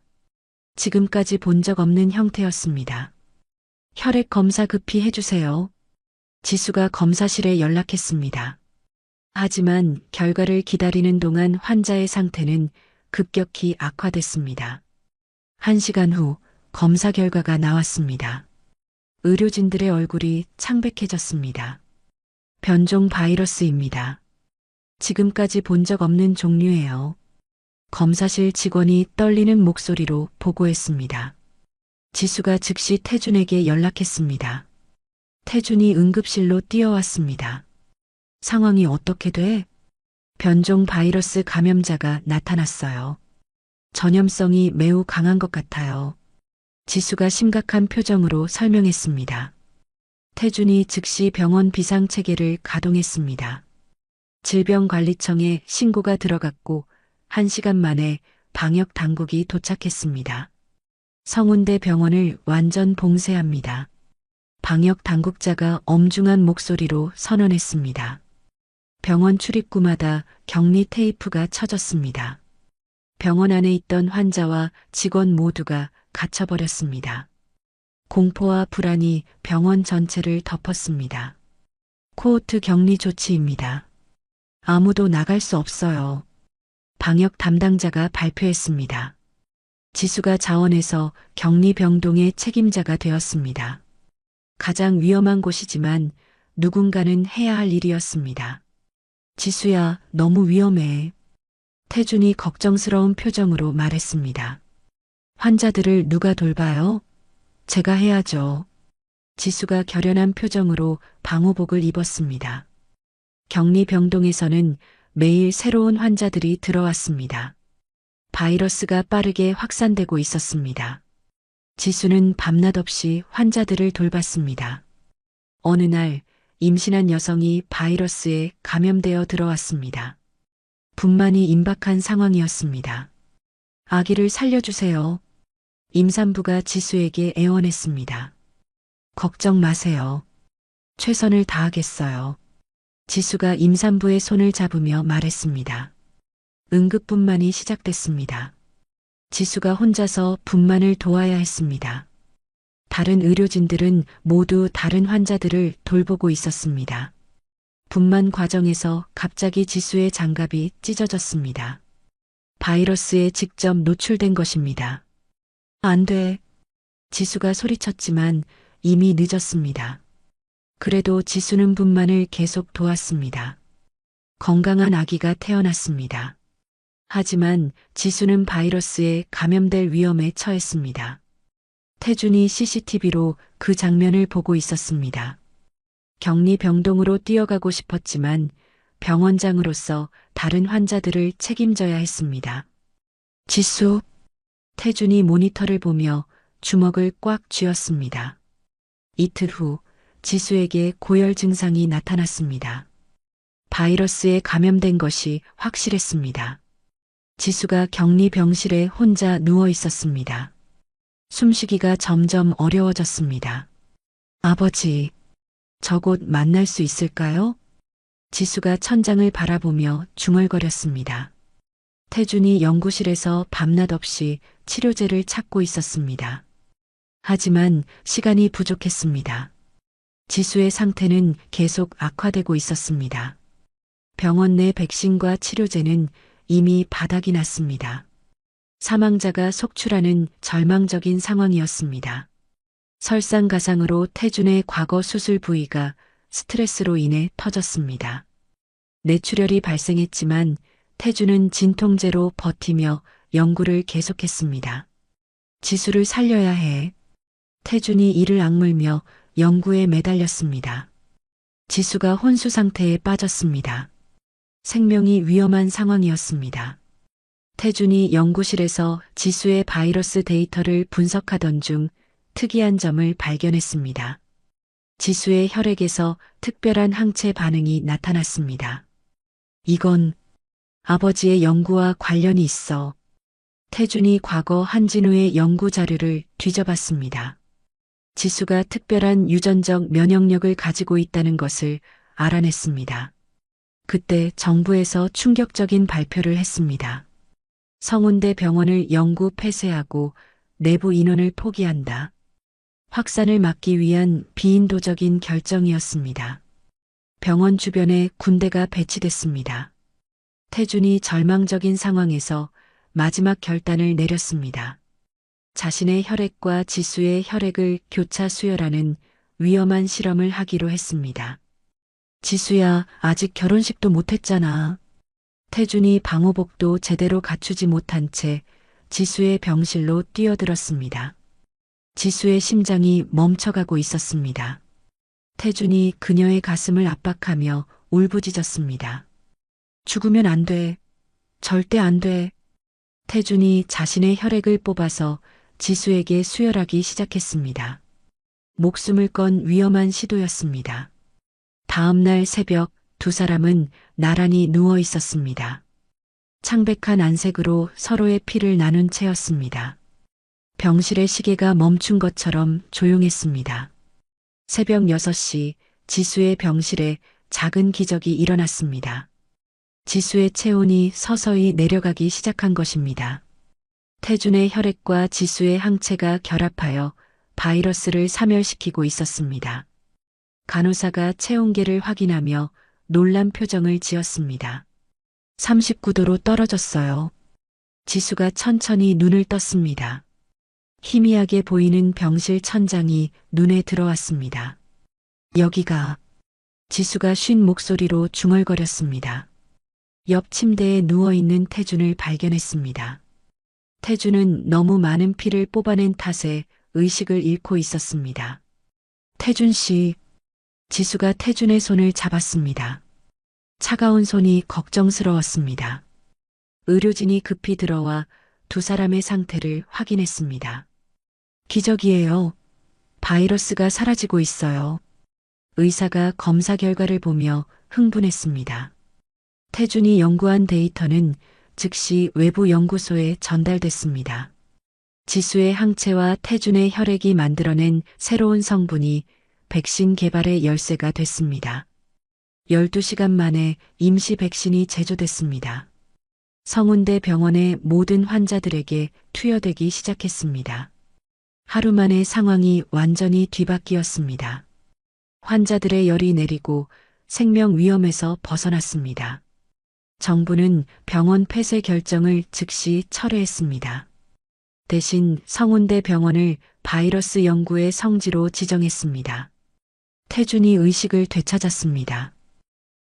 지금까지 본 적 없는 형태였습니다. 혈액 검사 급히 해주세요. 지수가 검사실에 연락했습니다. 하지만 결과를 기다리는 동안 환자의 상태는 급격히 악화됐습니다. 1시간 후 검사 결과가 나왔습니다. 의료진들의 얼굴이 창백해졌습니다. 변종 바이러스입니다. 지금까지 본 적 없는 종류예요. 검사실 직원이 떨리는 목소리로 보고했습니다. 지수가 즉시 태준에게 연락했습니다. 태준이 응급실로 뛰어왔습니다. 상황이 어떻게 돼? 변종 바이러스 감염자가 나타났어요. 전염성이 매우 강한 것 같아요. 지수가 심각한 표정으로 설명했습니다. 태준이 즉시 병원 비상체계를 가동했습니다. 질병관리청에 신고가 들어갔고 1시간 만에 방역 당국이 도착했습니다. 성운대 병원을 완전 봉쇄합니다. 방역 당국자가 엄중한 목소리로 선언했습니다. 병원 출입구마다 격리 테이프가 쳐졌습니다. 병원 안에 있던 환자와 직원 모두가 갇혀버렸습니다. 공포와 불안이 병원 전체를 덮었습니다. 코호트 격리 조치입니다. 아무도 나갈 수 없어요. 방역 담당자가 발표했습니다. 지수가 자원해서 격리 병동의 책임자가 되었습니다. 가장 위험한 곳이지만 누군가는 해야 할 일이었습니다. 지수야, 너무 위험해. 태준이 걱정스러운 표정으로 말했습니다. 환자들을 누가 돌봐요? 제가 해야죠. 지수가 결연한 표정으로 방호복을 입었습니다. 격리 병동에서는 매일 새로운 환자들이 들어왔습니다. 바이러스가 빠르게 확산되고 있었습니다. 지수는 밤낮 없이 환자들을 돌봤습니다. 어느 날 임신한 여성이 바이러스에 감염되어 들어왔습니다. 분만이 임박한 상황이었습니다. 아기를 살려주세요. 임산부가 지수에게 애원했습니다. 걱정 마세요. 최선을 다하겠어요. 지수가 임산부의 손을 잡으며 말했습니다. 응급분만이 시작됐습니다. 지수가 혼자서 분만을 도와야 했습니다. 다른 의료진들은 모두 다른 환자들을 돌보고 있었습니다. 분만 과정에서 갑자기 지수의 장갑이 찢어졌습니다. 바이러스에 직접 노출된 것입니다. 안 돼. 지수가 소리쳤지만 이미 늦었습니다. 그래도 지수는 분만을 계속 도왔습니다. 건강한 아기가 태어났습니다. 하지만 지수는 바이러스에 감염될 위험에 처했습니다. 태준이 CCTV로 그 장면을 보고 있었습니다. 격리 병동으로 뛰어가고 싶었지만 병원장으로서 다른 환자들을 책임져야 했습니다. 지수, 태준이 모니터를 보며 주먹을 꽉 쥐었습니다. 이틀 후 지수에게 고열 증상이 나타났습니다. 바이러스에 감염된 것이 확실했습니다. 지수가 격리 병실에 혼자 누워 있었습니다. 숨쉬기가 점점 어려워졌습니다. 아버지, 저 곧 만날 수 있을까요? 지수가 천장을 바라보며 중얼거렸습니다. 태준이 연구실에서 밤낮 없이 치료제를 찾고 있었습니다. 하지만 시간이 부족했습니다. 지수의 상태는 계속 악화되고 있었습니다. 병원 내 백신과 치료제는 이미 바닥이 났습니다. 사망자가 속출하는 절망적인 상황이었습니다. 설상가상으로 태준의 과거 수술 부위가 스트레스로 인해 터졌습니다. 뇌출혈이 발생했지만 태준은 진통제로 버티며 연구를 계속했습니다. 지수를 살려야 해. 태준이 이를 악물며 연구에 매달렸습니다. 지수가 혼수 상태에 빠졌습니다. 생명이 위험한 상황이었습니다. 태준이 연구실에서 지수의 바이러스 데이터를 분석하던 중 특이한 점을 발견했습니다. 지수의 혈액에서 특별한 항체 반응이 나타났습니다. 이건 아버지의 연구와 관련이 있어. 태준이 과거 한진우의 연구 자료를 뒤져봤습니다. 지수가 특별한 유전적 면역력을 가지고 있다는 것을 알아냈습니다. 그때 정부에서 충격적인 발표를 했습니다. 성운대 병원을 영구 폐쇄하고 내부 인원을 포기한다. 확산을 막기 위한 비인도적인 결정이었습니다. 병원 주변에 군대가 배치됐습니다. 태준이 절망적인 상황에서 마지막 결단을 내렸습니다. 자신의 혈액과 지수의 혈액을 교차 수혈하는 위험한 실험을 하기로 했습니다. 지수야, 아직 결혼식도 못했잖아. 태준이 방호복도 제대로 갖추지 못한 채 지수의 병실로 뛰어들었습니다. 지수의 심장이 멈춰가고 있었습니다. 태준이 그녀의 가슴을 압박하며 울부짖었습니다. 죽으면 안 돼. 절대 안 돼. 태준이 자신의 혈액을 뽑아서 지수에게 수혈하기 시작했습니다. 목숨을 건 위험한 시도였습니다. 다음 날 새벽 두 사람은 나란히 누워 있었습니다. 창백한 안색으로 서로의 피를 나눈 채였습니다. 병실의 시계가 멈춘 것처럼 조용했습니다. 새벽 6시 지수의 병실에 작은 기적이 일어났습니다. 지수의 체온이 서서히 내려가기 시작한 것입니다. 태준의 혈액과 지수의 항체가 결합하여 바이러스를 사멸시키고 있었습니다. 간호사가 체온계를 확인하며 놀란 표정을 지었습니다. 39도로 떨어졌어요. 지수가 천천히 눈을 떴습니다. 희미하게 보이는 병실 천장이 눈에 들어왔습니다. 여기가. 지수가 쉰 목소리로 중얼거렸습니다. 옆 침대에 누워있는 태준을 발견했습니다. 태준은 너무 많은 피를 뽑아낸 탓에 의식을 잃고 있었습니다. 태준 씨. 지수가 태준의 손을 잡았습니다. 차가운 손이 걱정스러웠습니다. 의료진이 급히 들어와 두 사람의 상태를 확인했습니다. 기적이에요. 바이러스가 사라지고 있어요. 의사가 검사 결과를 보며 흥분했습니다. 태준이 연구한 데이터는 즉시 외부 연구소에 전달됐습니다. 지수의 항체와 태준의 혈액이 만들어낸 새로운 성분이 백신 개발의 열쇠가 됐습니다. 12시간 만에 임시 백신이 제조됐습니다. 성운대 병원의 모든 환자들에게 투여되기 시작했습니다. 하루 만에 상황이 완전히 뒤바뀌었습니다. 환자들의 열이 내리고 생명 위험에서 벗어났습니다. 정부는 병원 폐쇄 결정을 즉시 철회했습니다. 대신 성운대 병원을 바이러스 연구의 성지로 지정했습니다. 태준이 의식을 되찾았습니다.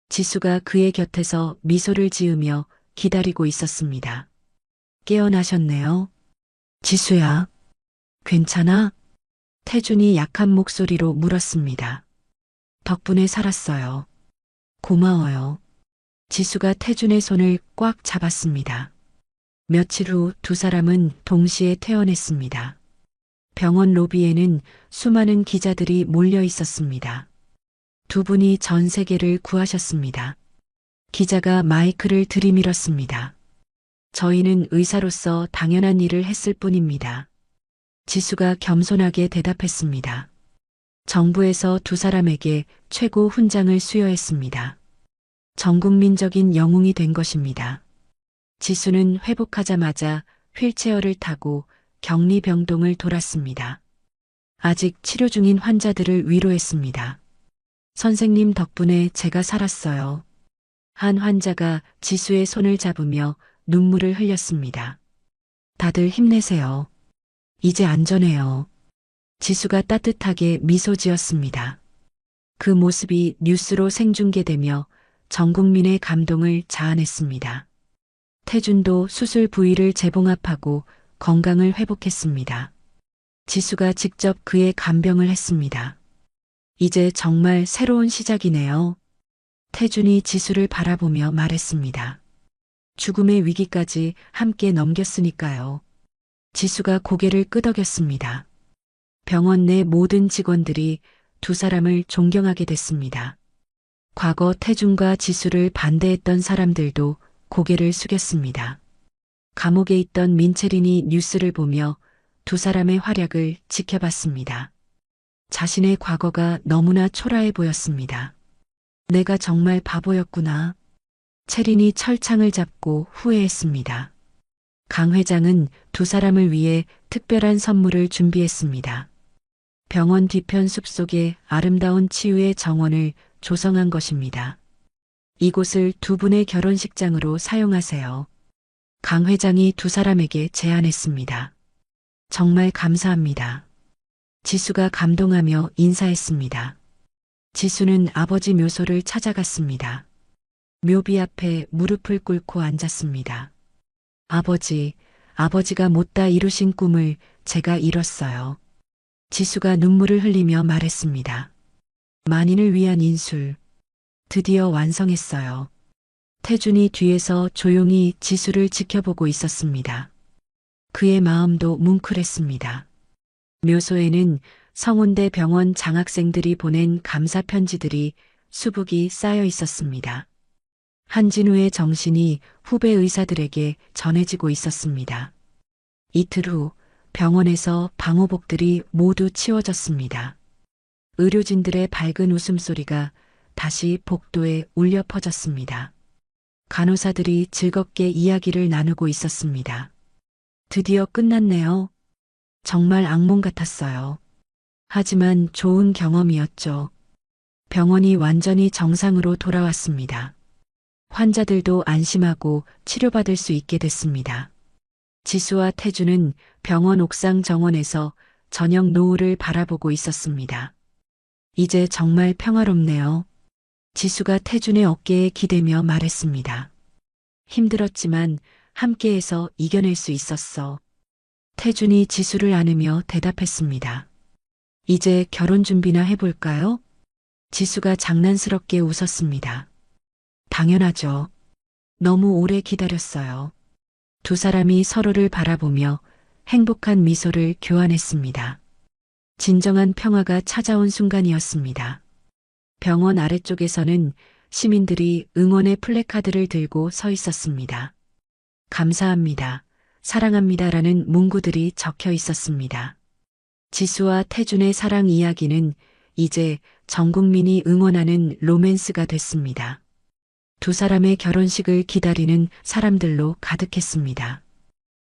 지수가 그의 곁에서 미소를 지으며 기다리고 있었습니다. 깨어나셨네요. 지수야, 괜찮아? 태준이 약한 목소리로 물었습니다. 덕분에 살았어요. 고마워요. 지수가 태준의 손을 꽉 잡았습니다. 며칠 후 두 사람은 동시에 퇴원했습니다. 병원 로비에는 수많은 기자들이 몰려 있었습니다. 두 분이 전 세계를 구하셨습니다. 기자가 마이크를 들이밀었습니다. 저희는 의사로서 당연한 일을 했을 뿐입니다. 지수가 겸손하게 대답했습니다. 정부에서 두 사람에게 최고 훈장을 수여했습니다. 전국민적인 영웅이 된 것입니다. 지수는 회복하자마자 휠체어를 타고 격리병동을 돌았습니다. 아직 치료 중인 환자들을 위로했습니다. 선생님 덕분에 제가 살았어요. 한 환자가 지수의 손을 잡으며 눈물을 흘렸습니다. 다들 힘내세요. 이제 안전해요. 지수가 따뜻하게 미소 지었습니다. 그 모습이 뉴스로 생중계되며 전 국민의 감동을 자아냈습니다. 태준도 수술 부위를 재봉합하고 건강을 회복했습니다. 지수가 직접 그의 간병을 했습니다. 이제 정말 새로운 시작이네요. 태준이 지수를 바라보며 말했습니다. 죽음의 위기까지 함께 넘겼으니까요. 지수가 고개를 끄덕였습니다. 병원 내 모든 직원들이 두 사람을 존경하게 됐습니다. 과거 태준과 지수를 반대했던 사람들도 고개를 숙였습니다. 감옥에 있던 민채린이 뉴스를 보며 두 사람의 활약을 지켜봤습니다. 자신의 과거가 너무나 초라해 보였습니다. 내가 정말 바보였구나. 채린이 철창을 잡고 후회했습니다. 강 회장은 두 사람을 위해 특별한 선물을 준비했습니다. 병원 뒤편 숲속에 아름다운 치유의 정원을 조성한 것입니다. 이곳을 두 분의 결혼식장으로 사용하세요. 강 회장이 두 사람에게 제안했습니다. 정말 감사합니다. 지수가 감동하며 인사했습니다. 지수는 아버지 묘소를 찾아갔습니다. 묘비 앞에 무릎을 꿇고 앉았습니다. 아버지, 아버지가 못다 이루신 꿈을 제가 이뤘어요. 지수가 눈물을 흘리며 말했습니다. 만인을 위한 인술, 드디어 완성했어요. 태준이 뒤에서 조용히 지수를 지켜보고 있었습니다. 그의 마음도 뭉클했습니다. 묘소에는 성운대 병원 장학생들이 보낸 감사 편지들이 수북이 쌓여 있었습니다. 한진우의 정신이 후배 의사들에게 전해지고 있었습니다. 이틀 후 병원에서 방호복들이 모두 치워졌습니다. 의료진들의 밝은 웃음소리가 다시 복도에 울려 퍼졌습니다. 간호사들이 즐겁게 이야기를 나누고 있었습니다. 드디어 끝났네요. 정말 악몽 같았어요. 하지만 좋은 경험이었죠. 병원이 완전히 정상으로 돌아왔습니다. 환자들도 안심하고 치료받을 수 있게 됐습니다. 지수와 태주는 병원 옥상 정원에서 저녁 노을을 바라보고 있었습니다. 이제 정말 평화롭네요. 지수가 태준의 어깨에 기대며 말했습니다. 힘들었지만 함께해서 이겨낼 수 있었어. 태준이 지수를 안으며 대답했습니다. 이제 결혼 준비나 해볼까요? 지수가 장난스럽게 웃었습니다. 당연하죠. 너무 오래 기다렸어요. 두 사람이 서로를 바라보며 행복한 미소를 교환했습니다. 진정한 평화가 찾아온 순간이었습니다. 병원 아래쪽에서는 시민들이 응원의 플래카드를 들고 서 있었습니다. 감사합니다. 사랑합니다라는 문구들이 적혀 있었습니다. 지수와 태준의 사랑 이야기는 이제 전 국민이 응원하는 로맨스가 됐습니다. 두 사람의 결혼식을 기다리는 사람들로 가득했습니다.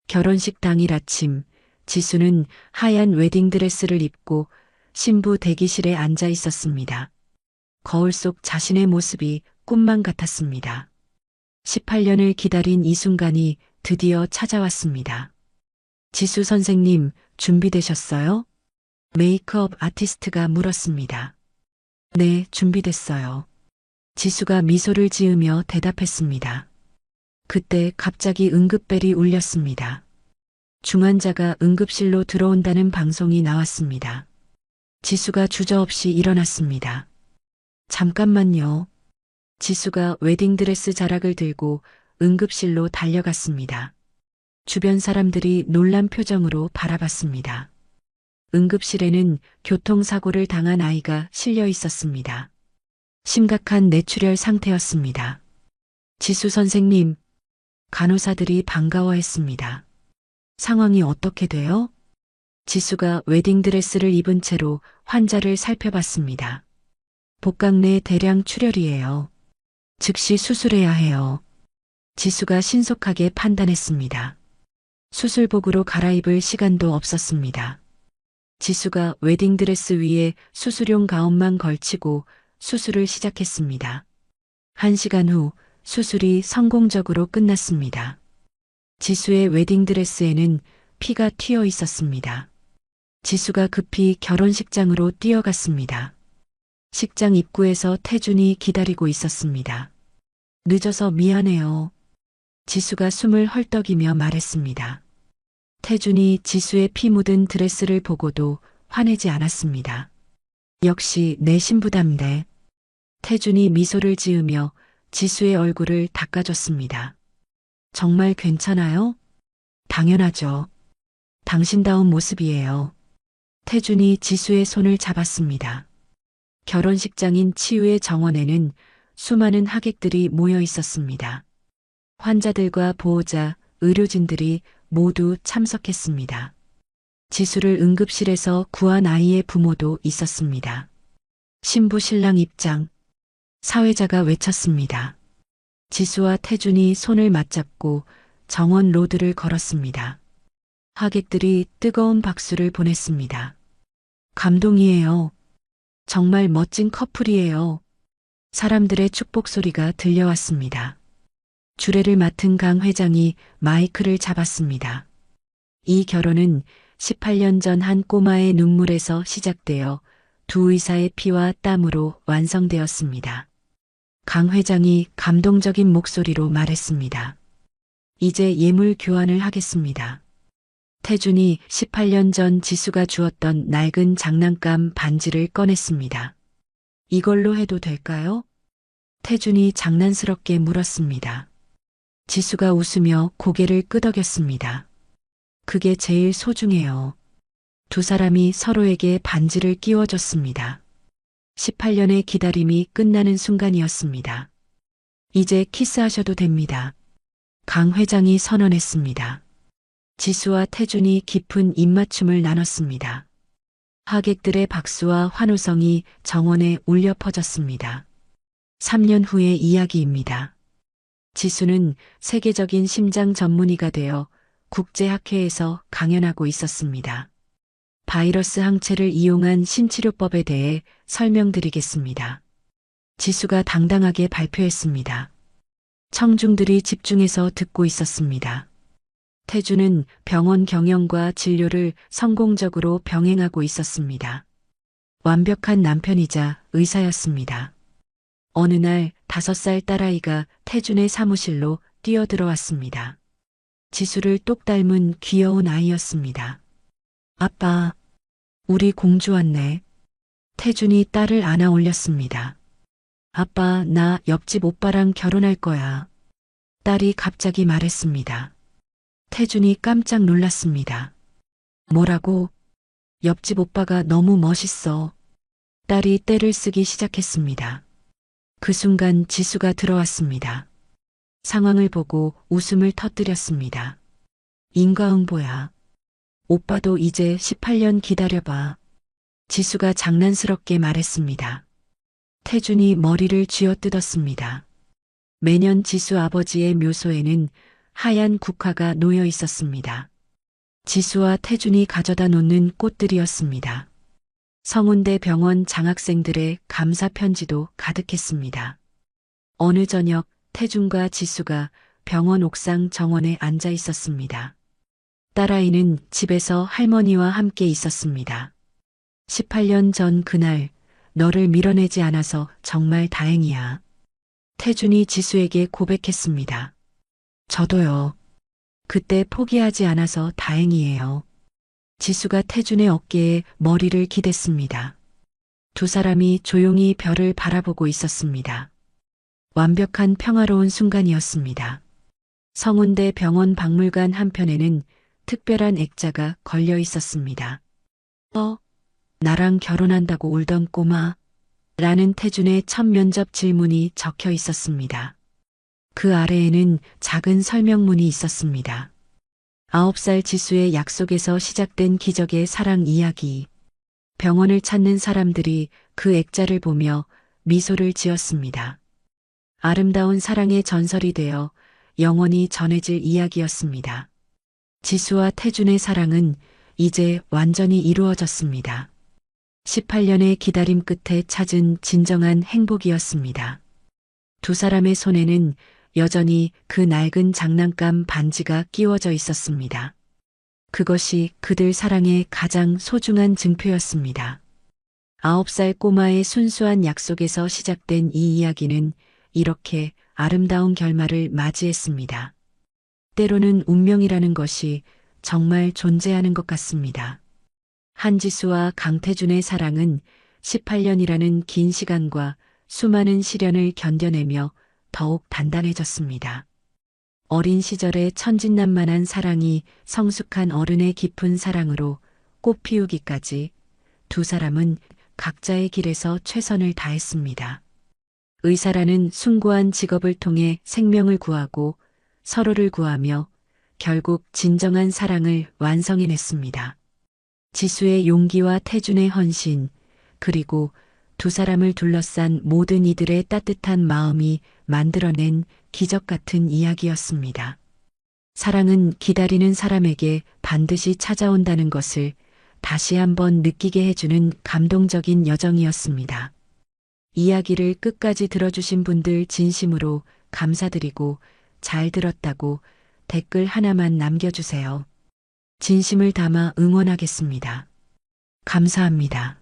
결혼식 당일 아침, 지수는 하얀 웨딩드레스를 입고 신부 대기실에 앉아 있었습니다. 거울 속 자신의 모습이 꿈만 같았습니다. 18년을 기다린 이 순간이 드디어 찾아왔습니다. 지수 선생님, 준비되셨어요? 메이크업 아티스트가 물었습니다. 네, 준비됐어요. 지수가 미소를 지으며 대답했습니다. 그때 갑자기 응급벨이 울렸습니다. 중환자가 응급실로 들어온다는 방송이 나왔습니다. 지수가 주저없이 일어났습니다. 잠깐만요. 지수가 웨딩드레스 자락을 들고 응급실로 달려갔습니다. 주변 사람들이 놀란 표정으로 바라봤습니다. 응급실에는 교통사고를 당한 아이가 실려 있었습니다. 심각한 뇌출혈 상태였습니다. 지수 선생님, 간호사들이 반가워했습니다. 상황이 어떻게 돼요? 지수가 웨딩드레스를 입은 채로 환자를 살펴봤습니다. 복강 내 대량 출혈이에요. 즉시 수술해야 해요. 지수가 신속하게 판단했습니다. 수술복으로 갈아입을 시간도 없었습니다. 지수가 웨딩드레스 위에 수술용 가운만 걸치고 수술을 시작했습니다. 1시간 후 수술이 성공적으로 끝났습니다. 지수의 웨딩드레스에는 피가 튀어 있었습니다. 지수가 급히 결혼식장으로 뛰어갔습니다. 식장 입구에서 태준이 기다리고 있었습니다. 늦어서 미안해요. 지수가 숨을 헐떡이며 말했습니다. 태준이 지수의 피 묻은 드레스를 보고도 화내지 않았습니다. 역시 내 신부답네. 태준이 미소를 지으며 지수의 얼굴을 닦아줬습니다. 정말 괜찮아요? 당연하죠. 당신다운 모습이에요. 태준이 지수의 손을 잡았습니다. 결혼식장인 치유의 정원에는 수많은 하객들이 모여 있었습니다. 환자들과 보호자, 의료진들이 모두 참석했습니다. 지수를 응급실에서 구한 아이의 부모도 있었습니다. 신부 신랑 입장. 사회자가 외쳤습니다. 지수와 태준이 손을 맞잡고 정원 로드를 걸었습니다. 하객들이 뜨거운 박수를 보냈습니다. 감동이에요. 정말 멋진 커플이에요. 사람들의 축복 소리가 들려왔습니다. 주례를 맡은 강 회장이 마이크를 잡았습니다. 이 결혼은 18년 전 한 꼬마의 눈물에서 시작되어 두 의사의 피와 땀으로 완성되었습니다. 강 회장이 감동적인 목소리로 말했습니다. 이제 예물 교환을 하겠습니다. 태준이 18년 전 지수가 주었던 낡은 장난감 반지를 꺼냈습니다. 이걸로 해도 될까요? 태준이 장난스럽게 물었습니다. 지수가 웃으며 고개를 끄덕였습니다. 그게 제일 소중해요. 두 사람이 서로에게 반지를 끼워줬습니다. 18년의 기다림이 끝나는 순간이었습니다. 이제 키스하셔도 됩니다. 강 회장이 선언했습니다. 지수와 태준이 깊은 입맞춤을 나눴습니다. 하객들의 박수와 환호성이 정원에 울려 퍼졌습니다. 3년 후의 이야기입니다. 지수는 세계적인 심장 전문의가 되어 국제학회에서 강연하고 있었습니다. 바이러스 항체를 이용한 신치료법에 대해 설명드리겠습니다. 지수가 당당하게 발표했습니다. 청중들이 집중해서 듣고 있었습니다. 태준은 병원 경영과 진료를 성공적으로 병행하고 있었습니다. 완벽한 남편이자 의사였습니다. 어느 날 5살 딸아이가 태준의 사무실로 뛰어들어왔습니다. 지수를 똑 닮은 귀여운 아이였습니다. 아빠, 우리 공주 왔네. 태준이 딸을 안아 올렸습니다. 아빠, 나 옆집 오빠랑 결혼할 거야. 딸이 갑자기 말했습니다. 태준이 깜짝 놀랐습니다. 뭐라고? 옆집 오빠가 너무 멋있어. 딸이 떼를 쓰기 시작했습니다. 그 순간 지수가 들어왔습니다. 상황을 보고 웃음을 터뜨렸습니다. 인과응보야. 오빠도 이제 18년 기다려봐. 지수가 장난스럽게 말했습니다. 태준이 머리를 쥐어뜯었습니다. 매년 지수 아버지의 묘소에는 하얀 국화가 놓여 있었습니다. 지수와 태준이 가져다 놓는 꽃들이었습니다. 성운대 병원 장학생들의 감사 편지도 가득했습니다. 어느 저녁 태준과 지수가 병원 옥상 정원에 앉아 있었습니다. 딸아이는 집에서 할머니와 함께 있었습니다. 18년 전 그날 너를 밀어내지 않아서 정말 다행이야. 태준이 지수에게 고백했습니다. 저도요. 그때 포기하지 않아서 다행이에요. 지수가 태준의 어깨에 머리를 기댔습니다. 두 사람이 조용히 별을 바라보고 있었습니다. 완벽한 평화로운 순간이었습니다. 성운대 병원 박물관 한편에는 특별한 액자가 걸려 있었습니다. 나랑 결혼한다고 울던 꼬마? 라는 태준의 첫 면접 질문이 적혀 있었습니다. 그 아래에는 작은 설명문이 있었습니다. 9살 지수의 약속에서 시작된 기적의 사랑 이야기. 병원을 찾는 사람들이 그 액자를 보며 미소를 지었습니다. 아름다운 사랑의 전설이 되어 영원히 전해질 이야기였습니다. 지수와 태준의 사랑은 이제 완전히 이루어졌습니다. 18년의 기다림 끝에 찾은 진정한 행복이었습니다. 두 사람의 손에는 여전히 그 낡은 장난감 반지가 끼워져 있었습니다. 그것이 그들 사랑의 가장 소중한 증표였습니다. 9살 꼬마의 순수한 약속에서 시작된 이 이야기는 이렇게 아름다운 결말을 맞이했습니다. 때로는 운명이라는 것이 정말 존재하는 것 같습니다. 한지수와 강태준의 사랑은 18년이라는 긴 시간과 수많은 시련을 견뎌내며 더욱 단단해졌습니다. 어린 시절의 천진난만한 사랑이 성숙한 어른의 깊은 사랑으로 꽃피우기까지 두 사람은 각자의 길에서 최선을 다했습니다. 의사라는 숭고한 직업을 통해 생명을 구하고 서로를 구하며 결국 진정한 사랑을 완성해냈습니다. 지수의 용기와 태준의 헌신, 그리고 두 사람을 둘러싼 모든 이들의 따뜻한 마음이 만들어낸 기적 같은 이야기였습니다. 사랑은 기다리는 사람에게 반드시 찾아온다는 것을 다시 한번 느끼게 해주는 감동적인 여정이었습니다. 이야기를 끝까지 들어주신 분들 진심으로 감사드리고 잘 들었다고 댓글 하나만 남겨주세요. 진심을 담아 응원하겠습니다. 감사합니다.